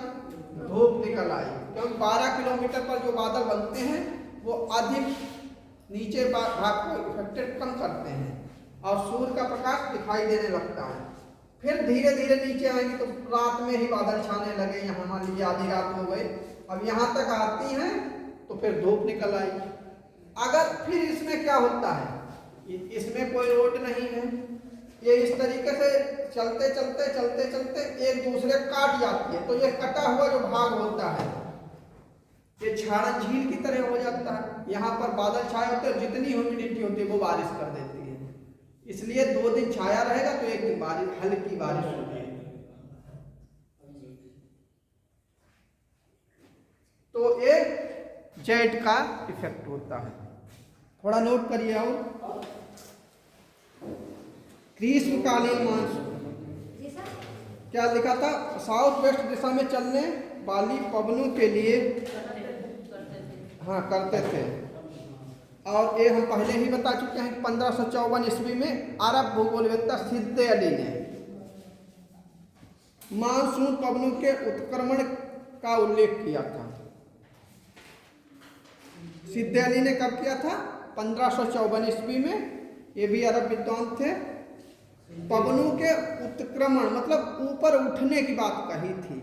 धूप निकल आई, क्योंकि 12 किलोमीटर पर जो बादल बनते हैं वो अधिक नीचे भाग को इफेक्टेड कम करते हैं और सूर्य का प्रकाश दिखाई देने लगता है। फिर धीरे धीरे नीचे आएंगे तो रात में ही बादल छाने लगे। यहाँ मान लीजिए आधी रात हो गई, अब यहाँ तक आती हैं तो फिर धूप निकल आई। अगर फिर इसमें क्या होता है, इसमें कोई रोड नहीं है, ये इस तरीके से चलते चलते चलते चलते एक दूसरे काट जाती है। तो ये कटा हुआ जो भाग होता है ये छाड़ा झील की तरह हो जाता है। यहाँ पर बादल छाए होते हैं, जितनी ह्यूमिडिटी होती है वो बारिश कर देती है। इसलिए 2 दिन छाया रहेगा तो एक दिन बारिश, हल्की बारिश होगी। तो एक जेट का इफेक्ट होता है, थोड़ा नोट करिए। और ग्रीष्मकालीन मानसून क्या लिखा था, साउथ वेस्ट दिशा में चलने वाली पवनों के लिए हाँ करते थे। और ये हम पहले ही बता चुके हैं कि 1554 ईस्वी में अरब भूगोलवेत्ता सिद्दे अली ने मानसून पवनों के उत्क्रमण का उल्लेख किया था। सिद्दे अली ने कब किया था, 1554 ईस्वी में। ये भी अरब विद्वान थे। पवनों के उत्क्रमण मतलब ऊपर उठने की बात कही थी,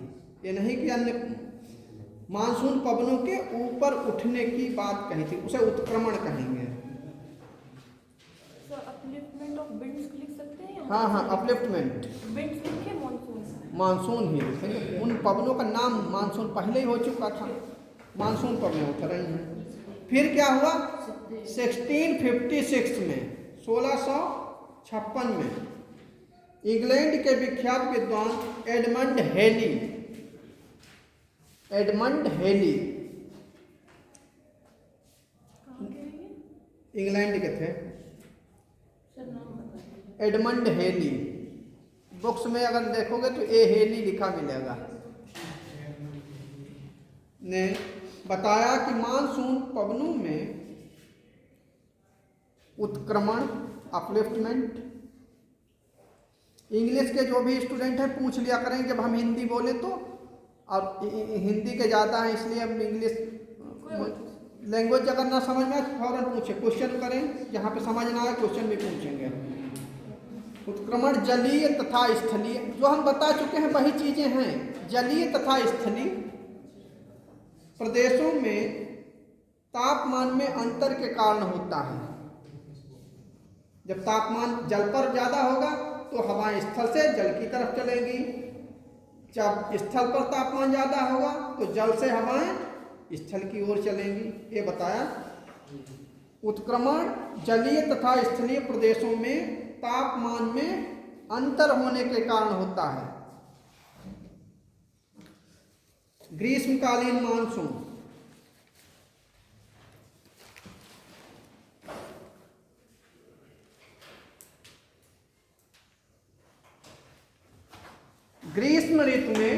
ये नहीं कि अन्य, मानसून पवनों के ऊपर उठने की बात कही थी, उसे उत्क्रमण कहेंगे। अपलिफ्टमेंट ऑफ विंड्स लिख सकते हैं। हाँ हाँ, अपलिफ्टमेंट विंड्स लिखे, मानसून मानसून ही लिखेंगे। उन पवनों का नाम मानसून पहले ही हो चुका था, मानसून पवनें उतर रही हैं। फिर क्या हुआ, 1656 में 1656 में इंग्लैंड के विख्यात विद्वान एडमंड हेली इंग्लैंड के थे। एडमंड हेली, बुक्स में अगर देखोगे तो ए हेली लिखा मिलेगा, ने बताया कि मानसून पवनों में उत्क्रमण, अपलिफ्टमेंट, इंग्लिश के जो भी स्टूडेंट हैं पूछ लिया करेंगे जब हम हिंदी बोले तो, और हिंदी के ज़्यादा हैं इसलिए हम इंग्लिश लैंग्वेज अगर ना समझ में आए तो फौरन पूछे, क्वेश्चन करें, जहाँ पे समझ ना आए क्वेश्चन भी पूछेंगे। उत्क्रमण जलीय तथा स्थलीय, जो हम बता चुके हैं वही चीज़ें हैं। जलीय तथा स्थलीय प्रदेशों में तापमान में अंतर के कारण होता है। जब तापमान जल पर ज़्यादा होगा तो हवाएं स्थल से जल की तरफ चलेंगी, जब स्थल पर तापमान ज़्यादा होगा तो जल से हवाएं स्थल की ओर चलेंगी। ये बताया। उत्क्रमण जलीय तथा स्थलीय प्रदेशों में तापमान में अंतर होने के कारण होता है। ग्रीष्मकालीन मानसून, ग्रीष्म ऋतु में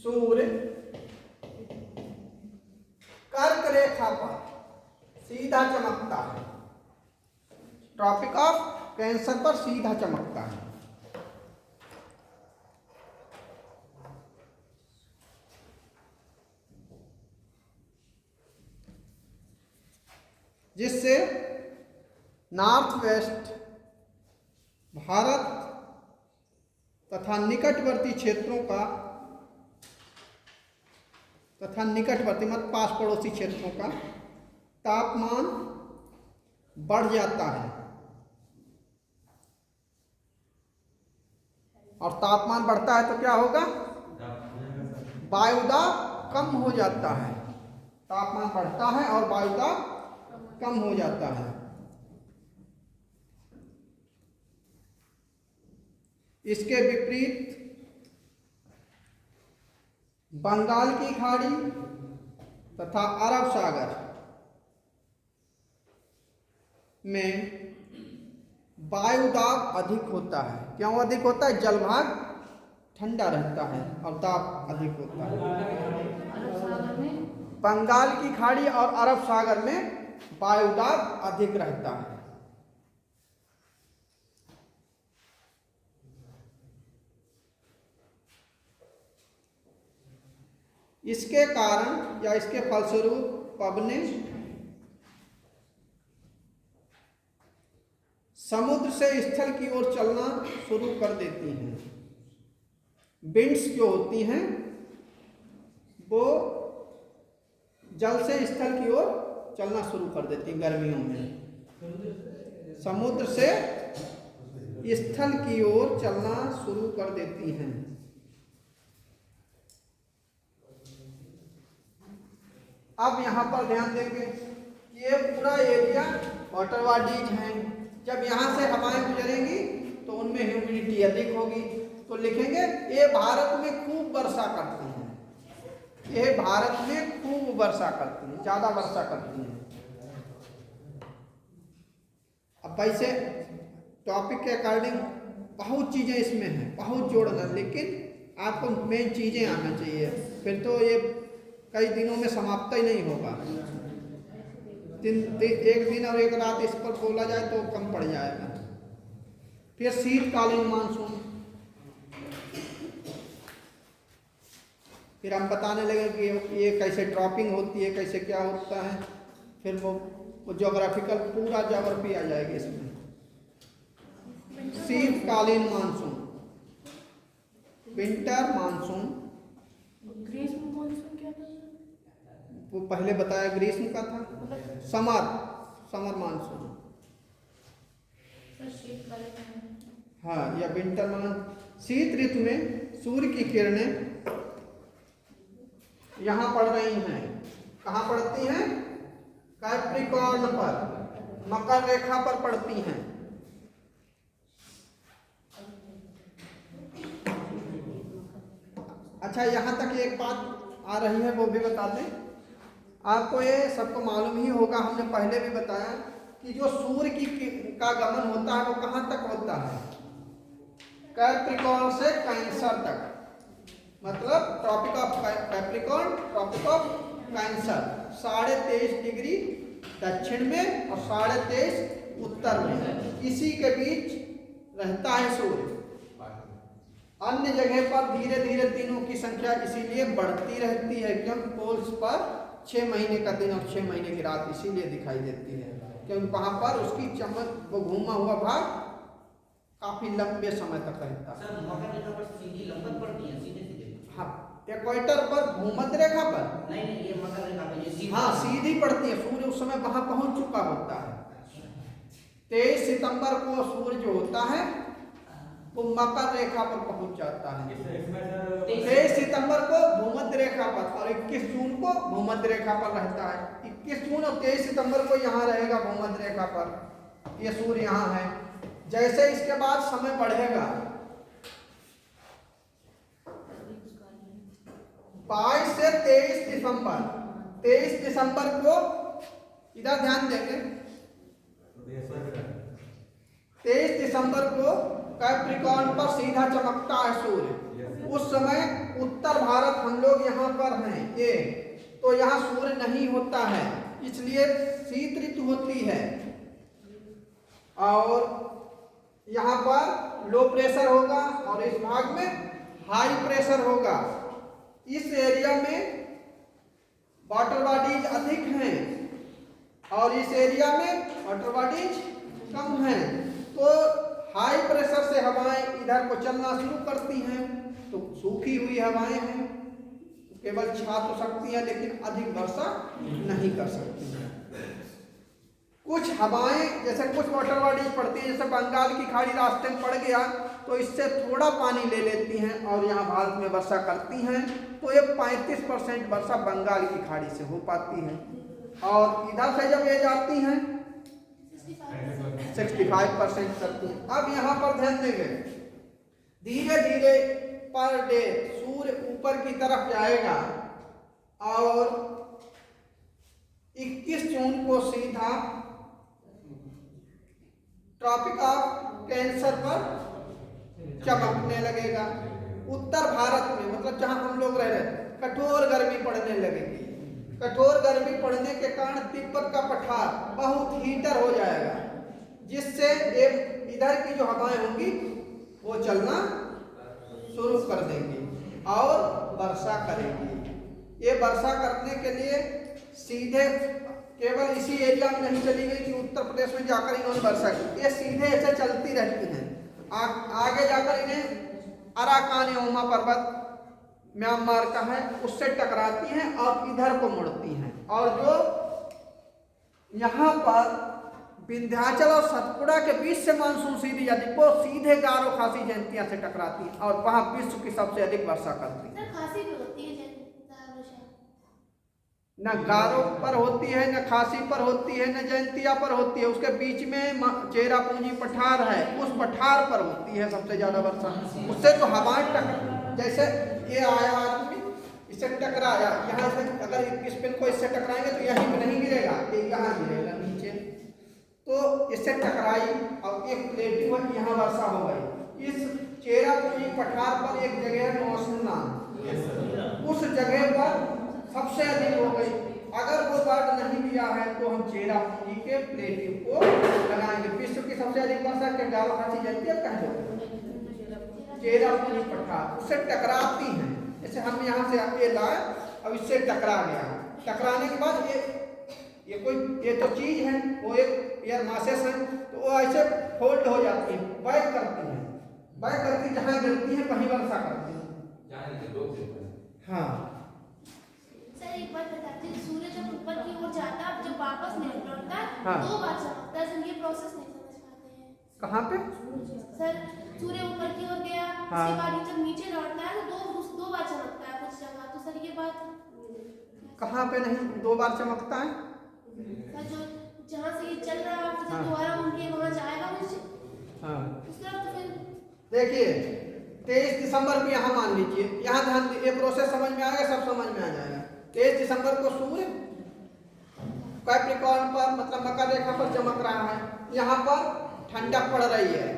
सूर्य कर्क रेखा पर सीधा चमकता है, ट्रॉपिक ऑफ कैंसर पर सीधा चमकता है। जिससे नॉर्थ वेस्ट भारत तथा निकटवर्ती क्षेत्रों का तथा निकटवर्ती मत पास पड़ोसी क्षेत्रों का तापमान बढ़ जाता है। और तापमान बढ़ता है तो क्या होगा, वायुदाब कम हो जाता है। तापमान बढ़ता है और वायुदाब कम हो जाता है। इसके विपरीत बंगाल की खाड़ी तथा अरब सागर में वायुदाब अधिक होता है। क्यों अधिक होता है? जलभाग ठंडा रहता है और दाब अधिक होता है। अरब सागर में, बंगाल की खाड़ी और अरब सागर में वायुदाब अधिक रहता है। इसके कारण या इसके फलस्वरूप पवनें समुद्र से स्थल की ओर चलना शुरू कर देती हैं। विंड्स जो होती हैं वो जल से स्थल की ओर चलना शुरू कर देती हैं। गर्मियों में समुद्र से स्थल की ओर चलना शुरू कर देती हैं। अब यहाँ पर ध्यान देंगे, ये पूरा एरिया वाटर बॉडीज हैं। जब यहाँ से हवाएं गुजरेंगी तो उनमें ह्यूमिडिटी अधिक होगी, तो लिखेंगे ये भारत में खूब वर्षा करती हैं। ये भारत में खूब वर्षा करती हैं, ज़्यादा वर्षा करती हैं। अब वैसे टॉपिक के अकॉर्डिंग बहुत चीज़ें इसमें हैं, बहुत जोड़ना, लेकिन आपको मेन चीज़ें आना चाहिए, फिर तो ये कई दिनों में समाप्त ही नहीं होगा। एक दिन और एक रात इस पर बोला जाए तो कम पड़ जाएगा। फिर शीतकालीन मानसून, फिर हम बताने लगे कि ये कैसे ड्रॉपिंग होती है, कैसे क्या होता है। फिर वो ज्योग्राफिकल पूरा ज्योग्राफी आ जाएगी इसमें। शीतकालीन मानसून, विंटर मानसून, ग्रीष्म मानसून क्या था? वो पहले बताया ग्रीष्म का था। समर मानसून, हाँ, या विंटर मानसून। शीत ऋतु में सूर्य की किरणें यहाँ पड़ रही हैं। कहाँ पड़ती हैं? कैप्रिकॉर्न पर, मकर रेखा पर पड़ती हैं। अच्छा, यहाँ तक एक बात आ रही है, वो भी बता दें। आपको ये सबको मालूम ही होगा, हमने पहले भी बताया कि जो सूर्य का गमन होता है वो कहाँ तक होता है? कैप्रिकॉर्न से कैंसर तक, मतलब tropic of Capricorn, tropic of Cancer, 23.5 degree दक्षिण में और 23.5 उत्तर में, इसी के बीच रहता है सूर्य। अन्य जगह पर धीरे धीरे दिनों की संख्या इसीलिए बढ़ती रहती है, क्योंकि पोल्स पर 6 महीने का दिन और 6 महीने की रात इसीलिए दिखाई देती है, क्योंकि वहाँ पर उसकी चमक, वो घूमा हुआ भाग काफी लंबे समय तक रहता है। सर, मकर रेखा पर सीधी लंबवत पड़ती है, सीधे सीधे? हाँ, इक्वेटर पर, भूमध्य रेखा पर नहीं, ये मकर रेखा पे ये सीधी, हाँ, सीधी पड़ती है। सूर्य उस समय वहां पहुंच चुका होता है। 23 सितंबर को सूर्य जो होता है वो मकर रेखा पर पहुंच जाता है। 23 सितंबर को भूमध्य रेखा पर और 21 जून को भूमध्य रेखा पर रहता है। 21 जून और 23 सितंबर को यहाँ रहेगा भूमध्य रेखा पर, ये सूर्य यहाँ है। जैसे इसके बाद समय बढ़ेगा, 22 से 23 दिसंबर को, इधर ध्यान देंगे, 23 दिसंबर को कैप्रिकॉर्न पर सीधा चमकता है सूर्य। उस समय उत्तर भारत, हम लोग यहाँ पर हैं ये, तो यहाँ सूर्य नहीं होता है, इसलिए शीत ऋतु होती है। और यहाँ पर लो प्रेशर होगा और इस भाग में हाई प्रेशर होगा। इस एरिया में वाटर बॉडीज अधिक हैं और इस एरिया में वाटर बॉडीज कम हैं, तो हाई प्रेशर से हवाएं इधर को चलना शुरू करती हैं, तो सूखी हुई हवाएं हैं, केवल छा तो सकती हैं लेकिन अधिक वर्षा नहीं कर सकती हैं। कुछ हवाएं, जैसे कुछ वाटर बॉडीज पड़ती हैं, जैसे बंगाल की खाड़ी रास्ते में पड़ गया तो इससे थोड़ा पानी ले लेती हैं और यहाँ भारत में वर्षा करती हैं, तो ये 35% वर्षा बंगाल की खाड़ी से हो पाती है। और इधर से जब ये जाती हैं 65% करती हैं। अब यहाँ पर ध्यान देंगे, धीरे धीरे पर डे सूर्य ऊपर की तरफ जाएगा और 21 जून को सीधा ट्रॉपिक ऑफ कैंसर पर चमकने लगेगा। उत्तर भारत में मतलब जहां हम लोग रह रहे हैं कठोर गर्मी पड़ने लगेगी। कठोर गर्मी पड़ने के कारण तिब्बत का पठार बहुत हीटर हो जाएगा, जिससे इधर की जो हवाएं होंगी वो चलना शुरू कर देंगी और वर्षा करेंगी। ये वर्षा करने के लिए सीधे केवल इसी एरिया में नहीं चली गई कि उत्तर प्रदेश में जाकर इन्होंने वर्षा की, ये सीधे ऐसे चलती रहती हैं। आगे जाकर इन्हें अराकान योमा पर्वत म्यांमार का है उससे टकराती हैं और इधर को मुड़ती हैं, और जो यहाँ पर विंध्याचल और सतपुड़ा के बीच से मानसून सीधी जाती वो सीधे गारो खासी जयंतिया से टकराती है और वहां विश्व की सबसे अधिक वर्षा करती है। खासी भी होती है न गारो पर होती है, न खासी पर होती है, न जयंतिया पर होती है। उसके बीच में चेरापूंजी पठार है, उस पठार पर होती है सबसे ज्यादा वर्षा। उससे तो हवाएं टकरा, जैसे ये आया आदमी इससे टकराया, यहाँ से अगर इस पेन को इससे टकराएंगे तो यहीं पे नहीं गिरेगा, ये यहाँ गिरेगा नीचे, तो इससे टकराई और एक प्लेटिंग में यहाँ वर्षा हो गई। इस चेरापूंजी पठार पर एक जगह है मौसना, उस जगह पर सबसे अधिक हो गई। अगर वो वर्ड नहीं दिया है तो हम चेरापूंजी के प्लेटिंग को लगाएंगे। विश्व की सबसे अधिक वर्षा के गारो खासी जयंतिया कह दो चेरापूंजी पठार, उससे टकराती हैं। जैसे हम यहाँ से ये लाए अब इससे टकरा गया, टकराने के बाद ये तो चीज है, वो एक एयर मासेस है, तो वो ऐसे फोल्ड हो जाती है, बैक करती है, बैक करती जहाँ गिरती है वहीं वर्षा करती है। हाँ सर एक बात बताते हैं, सूर्य जब ऊपर की ओर जाता है जब वापस नहीं लौटता हाँ। 2 बार चमकता है। सर ये प्रोसेस नहीं समझ पाते हैं। कहाँ पे? सर सूर्य ऊपर की ओर गया, हाँ। उसके बाद जब नीचे लौटता है तो 2 बार चमकता है कुछ जगह। तो सर ये बात कहाँ पे नहीं 2 बार चमकता है? सर जो जहाँ से ये चल रहा है फिर हाँ। दोबारा उनके वहाँ जाएगा कुछ हाँ उस तरफ। तो फिर देखिए 23 दिसंबर को यहाँ मान लीजिए, यहाँ ध्यान, ये प्रोसेस समझ में आएगा, सब समझ में आ जाएगा। 23 दिसंबर को सूर्य कैप्रिकॉर्न पर मतलब मकर रेखा पर चमक रहा है, यहाँ पर ठंडक पड़ रही है,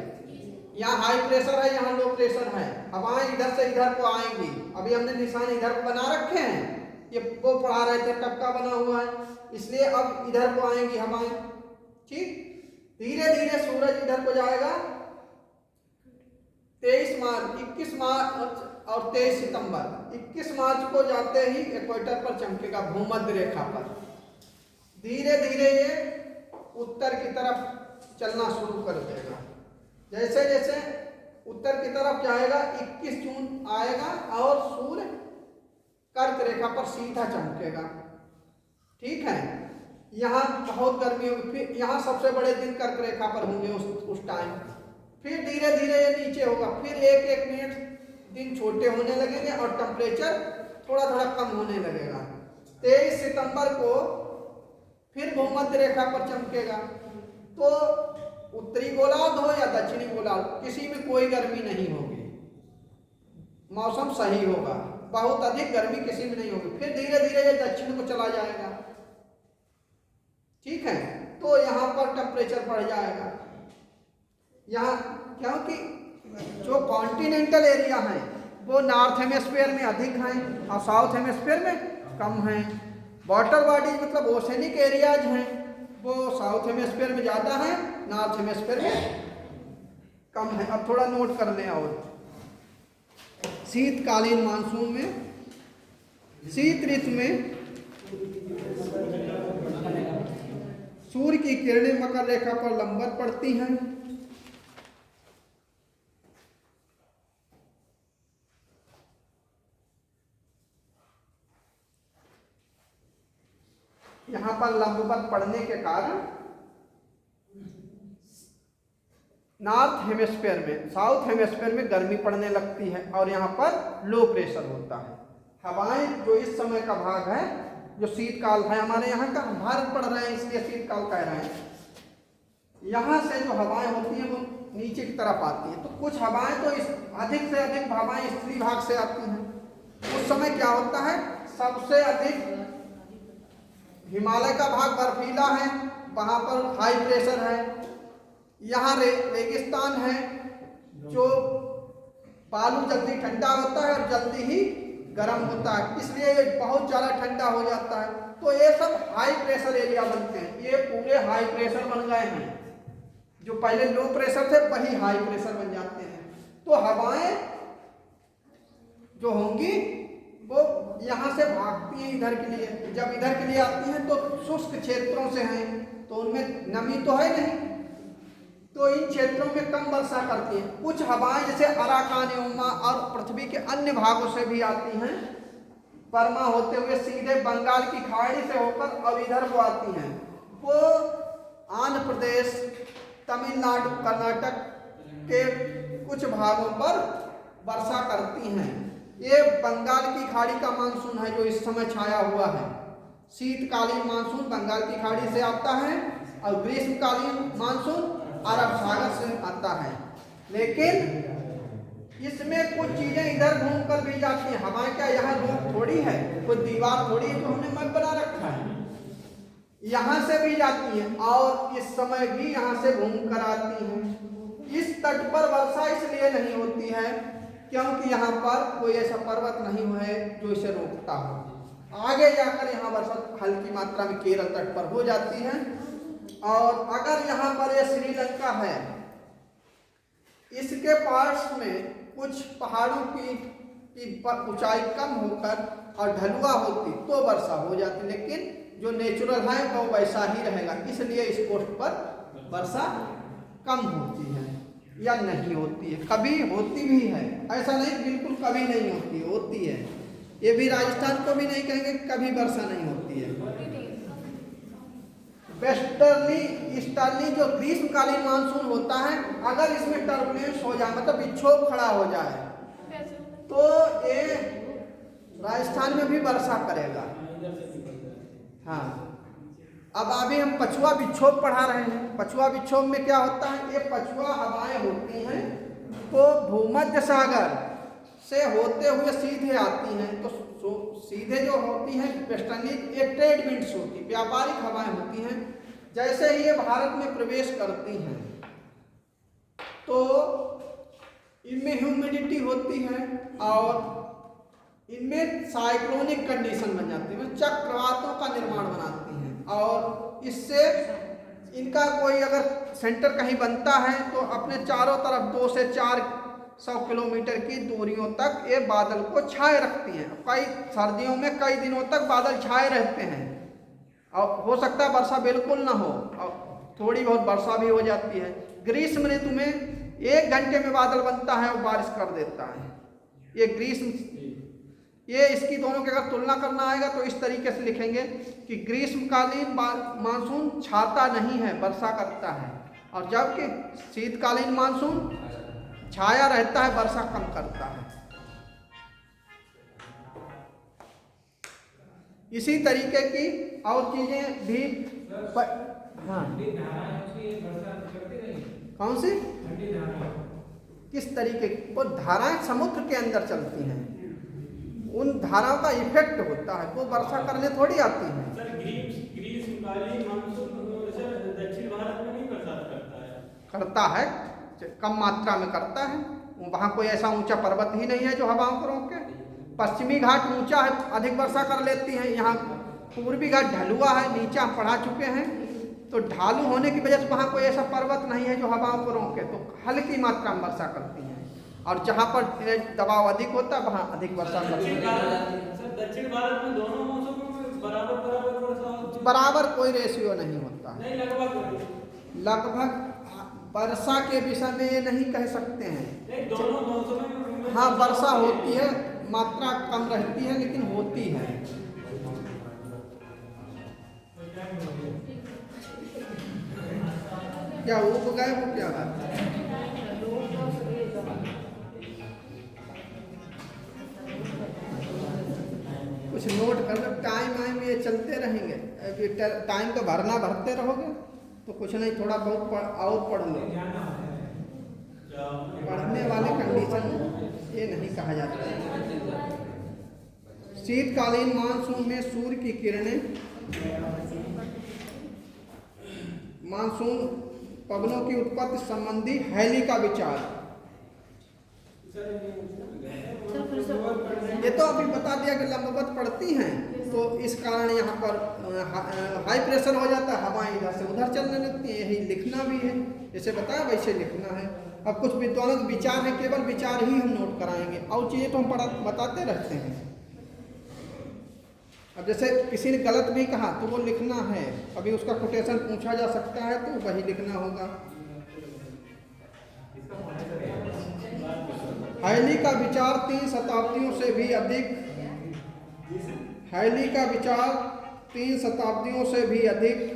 यहाँ हाई प्रेशर है, यहाँ लो प्रेशर है, हवाएं इधर से इधर को आएंगी। अभी हमने निशान इधर को बना रखे हैं, ये वो पढ़ा रहे थे टपका बना हुआ है, इसलिए अब इधर को आएंगी हवाएं। ठीक, धीरे धीरे सूरज इधर को जाएगा। 23 मार्च, 21 मार्च और 23 सितंबर, 21 मार्च को जाते ही इक्वेटर पर चमकेगा, भूमध्य रेखा पर। धीरे धीरे ये उत्तर की तरफ चलना शुरू कर देगा। जैसे जैसे उत्तर की तरफ जाएगा 21 जून आएगा और सूर्य कर्क रेखा पर सीधा चमकेगा। ठीक है, यहाँ बहुत गर्मी होगी, फिर यहाँ सबसे बड़े दिन कर्क रेखा पर होंगे उस टाइम। फिर धीरे धीरे ये नीचे होगा, फिर एक एक मिनट दिन छोटे होने लगेंगे और टेम्परेचर थोड़ा थोड़ा कम होने लगेगा। 23 सितंबर को फिर भूमध्य रेखा पर चमकेगा। तो उत्तरी गोलार्ध हो या दक्षिणी गोलार्ध, किसी में कोई गर्मी नहीं होगी, मौसम सही होगा, बहुत अधिक गर्मी किसी में नहीं होगी। फिर धीरे धीरे ये दक्षिण को चला जाएगा। ठीक है, तो यहाँ पर टेम्परेचर बढ़ जाएगा। यहाँ क्योंकि जो कॉन्टिनेंटल एरिया है वो नॉर्थ हेमिस्फीयर में अधिक हैं और साउथ हेमिस्फीयर में कम हैं। वाटर बॉडीज मतलब ओशनिक एरियाज हैं, वो साउथ हेमिस्फीयर में ज़्यादा हैं, नॉर्थ हेमिस्फीयर में कम है। अब थोड़ा नोट कर लें, और शीतकालीन मानसून में, शीत ऋतु में सूर्य की किरणें मकर रेखा पर लंबवत पड़ती हैं। यहाँ पर लंबवत पड़ने के कारण नॉर्थ हेमिस्फीयर में, साउथ हेमिस्फीयर में गर्मी पड़ने लगती है और यहाँ पर लो प्रेशर होता है। हवाएं जो इस समय का भाग है, जो शीतकाल है हमारे यहाँ का, हम भारत पढ़ रहे हैं इसलिए शीतकाल कह रहे हैं। यहाँ से जो हवाएं होती हैं वो नीचे की तरफ आती है। तो कुछ हवाएं तो अधिक से अधिक हवाएं स्त्री भाग से आती हैं। उस समय क्या होता है, सबसे अधिक हिमालय का भाग बर्फीला है, वहाँ पर हाई प्रेशर है। यहाँ रेगिस्तान है, जो बालू जल्दी ठंडा होता है और जल्दी ही गर्म होता है, इसलिए बहुत ज़्यादा ठंडा हो जाता है। तो ये सब हाई प्रेशर एरिया बनते हैं। ये पूरे हाई प्रेशर बन गए हैं। जो पहले लो प्रेशर थे वही हाई प्रेशर बन जाते हैं। तो हवाएं जो होंगी वो यहाँ से भागती हैं इधर के लिए। जब इधर के लिए आती हैं तो शुष्क क्षेत्रों से हैं, तो उनमें नमी तो है नहीं, तो इन क्षेत्रों में कम वर्षा करती हैं। कुछ हवाएं जैसे अराकान एवं और पृथ्वी के अन्य भागों से भी आती हैं, बर्मा होते हुए सीधे बंगाल की खाड़ी से होकर अब इधर को आती हैं। वो आंध्र प्रदेश, तमिलनाडु, कर्नाटक के कुछ भागों पर वर्षा करती हैं। ये बंगाल की खाड़ी का मानसून है जो इस समय छाया हुआ है। शीतकालीन मानसून बंगाल की खाड़ी से आता है और ग्रीष्मकालीन मानसून अरब सागर से आता है। लेकिन इसमें कुछ चीजें इधर घूमकर भी जाती हैं। हमारे क्या यहाँ रोक थोड़ी है, कोई दीवार थोड़ी है जो हमने मत बना रखा है, यहाँ से भी जाती हैं और इस समय भी यहाँ से घूम कर आती हैं। इस तट पर वर्षा इसलिए नहीं होती है क्योंकि यहाँ पर कोई ऐसा पर्वत नहीं है जो इसे रोकता हो। आगे जाकर यहाँ वर्षा हल्की मात्रा में केरल तट पर हो जाती है। और अगर यहाँ पर ये श्रीलंका है, इसके पास में कुछ पहाड़ों की ऊंचाई कम होकर और ढलुआ होती तो वर्षा हो जाती, लेकिन जो नेचुरल है वो वैसा ही रहेगा। इसलिए इस कोस्ट पर वर्षा कम होती है या नहीं होती है। कभी होती भी है, ऐसा नहीं बिल्कुल कभी नहीं होती, होती है। ये भी राजस्थान को भी नहीं कहेंगे कभी वर्षा नहीं होती है। वेस्टर्ली ईस्टर्ली जो ग्रीष्मकालीन मानसून होता है, अगर इसमें टर्बुलेंस हो जाए, मतलब विक्षोभ खड़ा हो जाए, तो ये राजस्थान में भी वर्षा करेगा। हाँ, अब अभी हम पछुआ विक्षोभ पढ़ा रहे हैं। पछुआ विक्षोभ में क्या होता है, ये पछुआ हवाएं होती हैं तो भूमध्य सागर से होते हुए सीधे आती हैं। तो सीधे जो होती हैं वेस्टर्ली, ये ट्रेड विंड्स होती, व्यापारिक हवाएं होती हैं। जैसे ही ये भारत में प्रवेश करती हैं तो इनमें ह्यूमिडिटी होती है और इनमें साइक्लोनिक कंडीशन बन जाती है, चक्रवातों का निर्माण बनाती हैं। और इससे इनका कोई अगर सेंटर कहीं बनता है तो अपने चारों तरफ 2 से 400 किलोमीटर की दूरियों तक ये बादल को छाए रखती हैं। कई सर्दियों में कई दिनों तक बादल छाए रहते हैं और हो सकता है वर्षा बिल्कुल ना हो और थोड़ी बहुत वर्षा भी हो जाती है। ग्रीष्म ऋतु में 1 घंटे में बादल बनता है और बारिश कर देता है। ये ग्रीष्म, ये इसकी दोनों की अगर तुलना करना आएगा तो इस तरीके से लिखेंगे कि ग्रीष्मकालीन मानसून छाता नहीं है, वर्षा करता है, और जबकि शीतकालीन मानसून छाया रहता है, वर्षा कम करता है। इसी तरीके की और चीजें भी हाँ, कौन सी किस तरीके की, वो धाराएं समुद्र के अंदर चलती हैं, उन धाराओं का इफेक्ट होता है, वो वर्षा करने थोड़ी आती हैं। सर ग्रीष्मकालीन मानसून दक्षिण भारत में नहीं बरसात करता है? करता है, कम मात्रा में करता है। वहाँ कोई ऐसा ऊंचा पर्वत ही नहीं है जो हवाओं को रोके। पश्चिमी घाट ऊंचा है, अधिक वर्षा कर लेती है। यहाँ पूर्वी घाट ढलुआ है, नीचे हम पढ़ा चुके हैं, तो ढालू होने की वजह से वहाँ कोई ऐसा पर्वत नहीं है जो हवाओं को रोके, तो हल्की मात्रा में वर्षा करती हैं। और जहाँ पर दबाव अधिक होता है वहाँ अधिक वर्षा करती है। दक्षिण भारत में दोनों मौसमों में बराबर वर्षा होती है? बराबर कोई रेशियो नहीं होता है। नहीं, लगभग वर्षा के विषय में ये नहीं कह सकते हैं। नहीं, दोनों मौसमों में हाँ, वर्षा होती है, मात्रा कम रहती है लेकिन होती है। क्या उग गए वो क्या बात है? कुछ नोट कर लो, टाइम ये चलते रहेंगे। अभी टाइम तो भरते रहोगे तो कुछ नहीं, थोड़ा बहुत और पढ़ लो। पढ़ने वाले कंडीशन ये नहीं कहा जाता है। शीतकालीन मानसून में सूर्य की किरणें मानसून पवनों की उत्पत्ति संबंधी हैली का विचार। ये तो अभी बता दिया कि लंबवत पड़ती हैं तो इस कारण यहाँ पर हाई प्रेशर हो जाता है, हवाएं इधर से उधर चलने लगती हैं। यही लिखना भी है, जैसे बताया वैसे लिखना है। अब कुछ विद्वानों के विचार है, केवल विचार ही हम नोट कराएंगे और चीज़ें तो हम बताते रहते हैं। अब जैसे किसी ने गलत भी कहा तो वो लिखना है, अभी उसका कोटेशन पूछा जा सकता है तो वही लिखना होगा। हैली का विचार 3 शताब्दियों से भी अधिक हैली का विचार 3 शताब्दियों से भी अधिक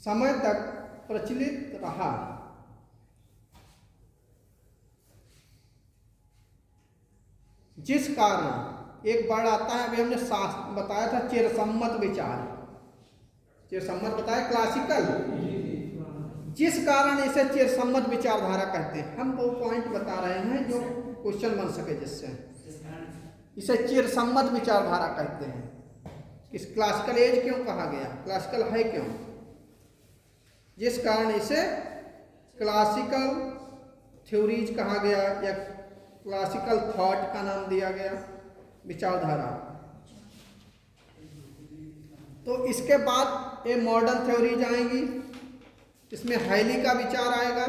समय तक प्रचलित रहा। जिस कारण एक बार आता है, अभी हमने बताया था चिरसम्मत विचार, चिरसम्मत बताया क्लासिकल, जिस कारण इसे चिरसम्मत विचारधारा कहते हैं। हम वो पॉइंट बता रहे हैं जो क्वेश्चन बन सके, जिससे इसे चिरसम्मत विचारधारा कहते हैं। इस क्लासिकल एज क्यों कहा गया, क्लासिकल है क्यों, जिस कारण इसे क्लासिकल थ्योरीज कहा गया या क्लासिकल थॉट का नाम दिया गया, विचारधारा। तो इसके बाद ये मॉडर्न थ्योरीज आएंगी, इसमें हैली का विचार आएगा।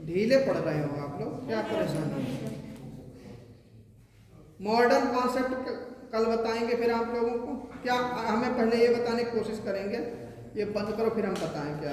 ढीले पड़ रहे हो आप लोग, क्या परेशानी है। मॉडर्न कॉन्सेप्ट कल बताएंगे फिर आप लोगों को। क्या हमें पहले ये बताने की कोशिश करेंगे, ये बंद करो फिर हम बताएं क्या।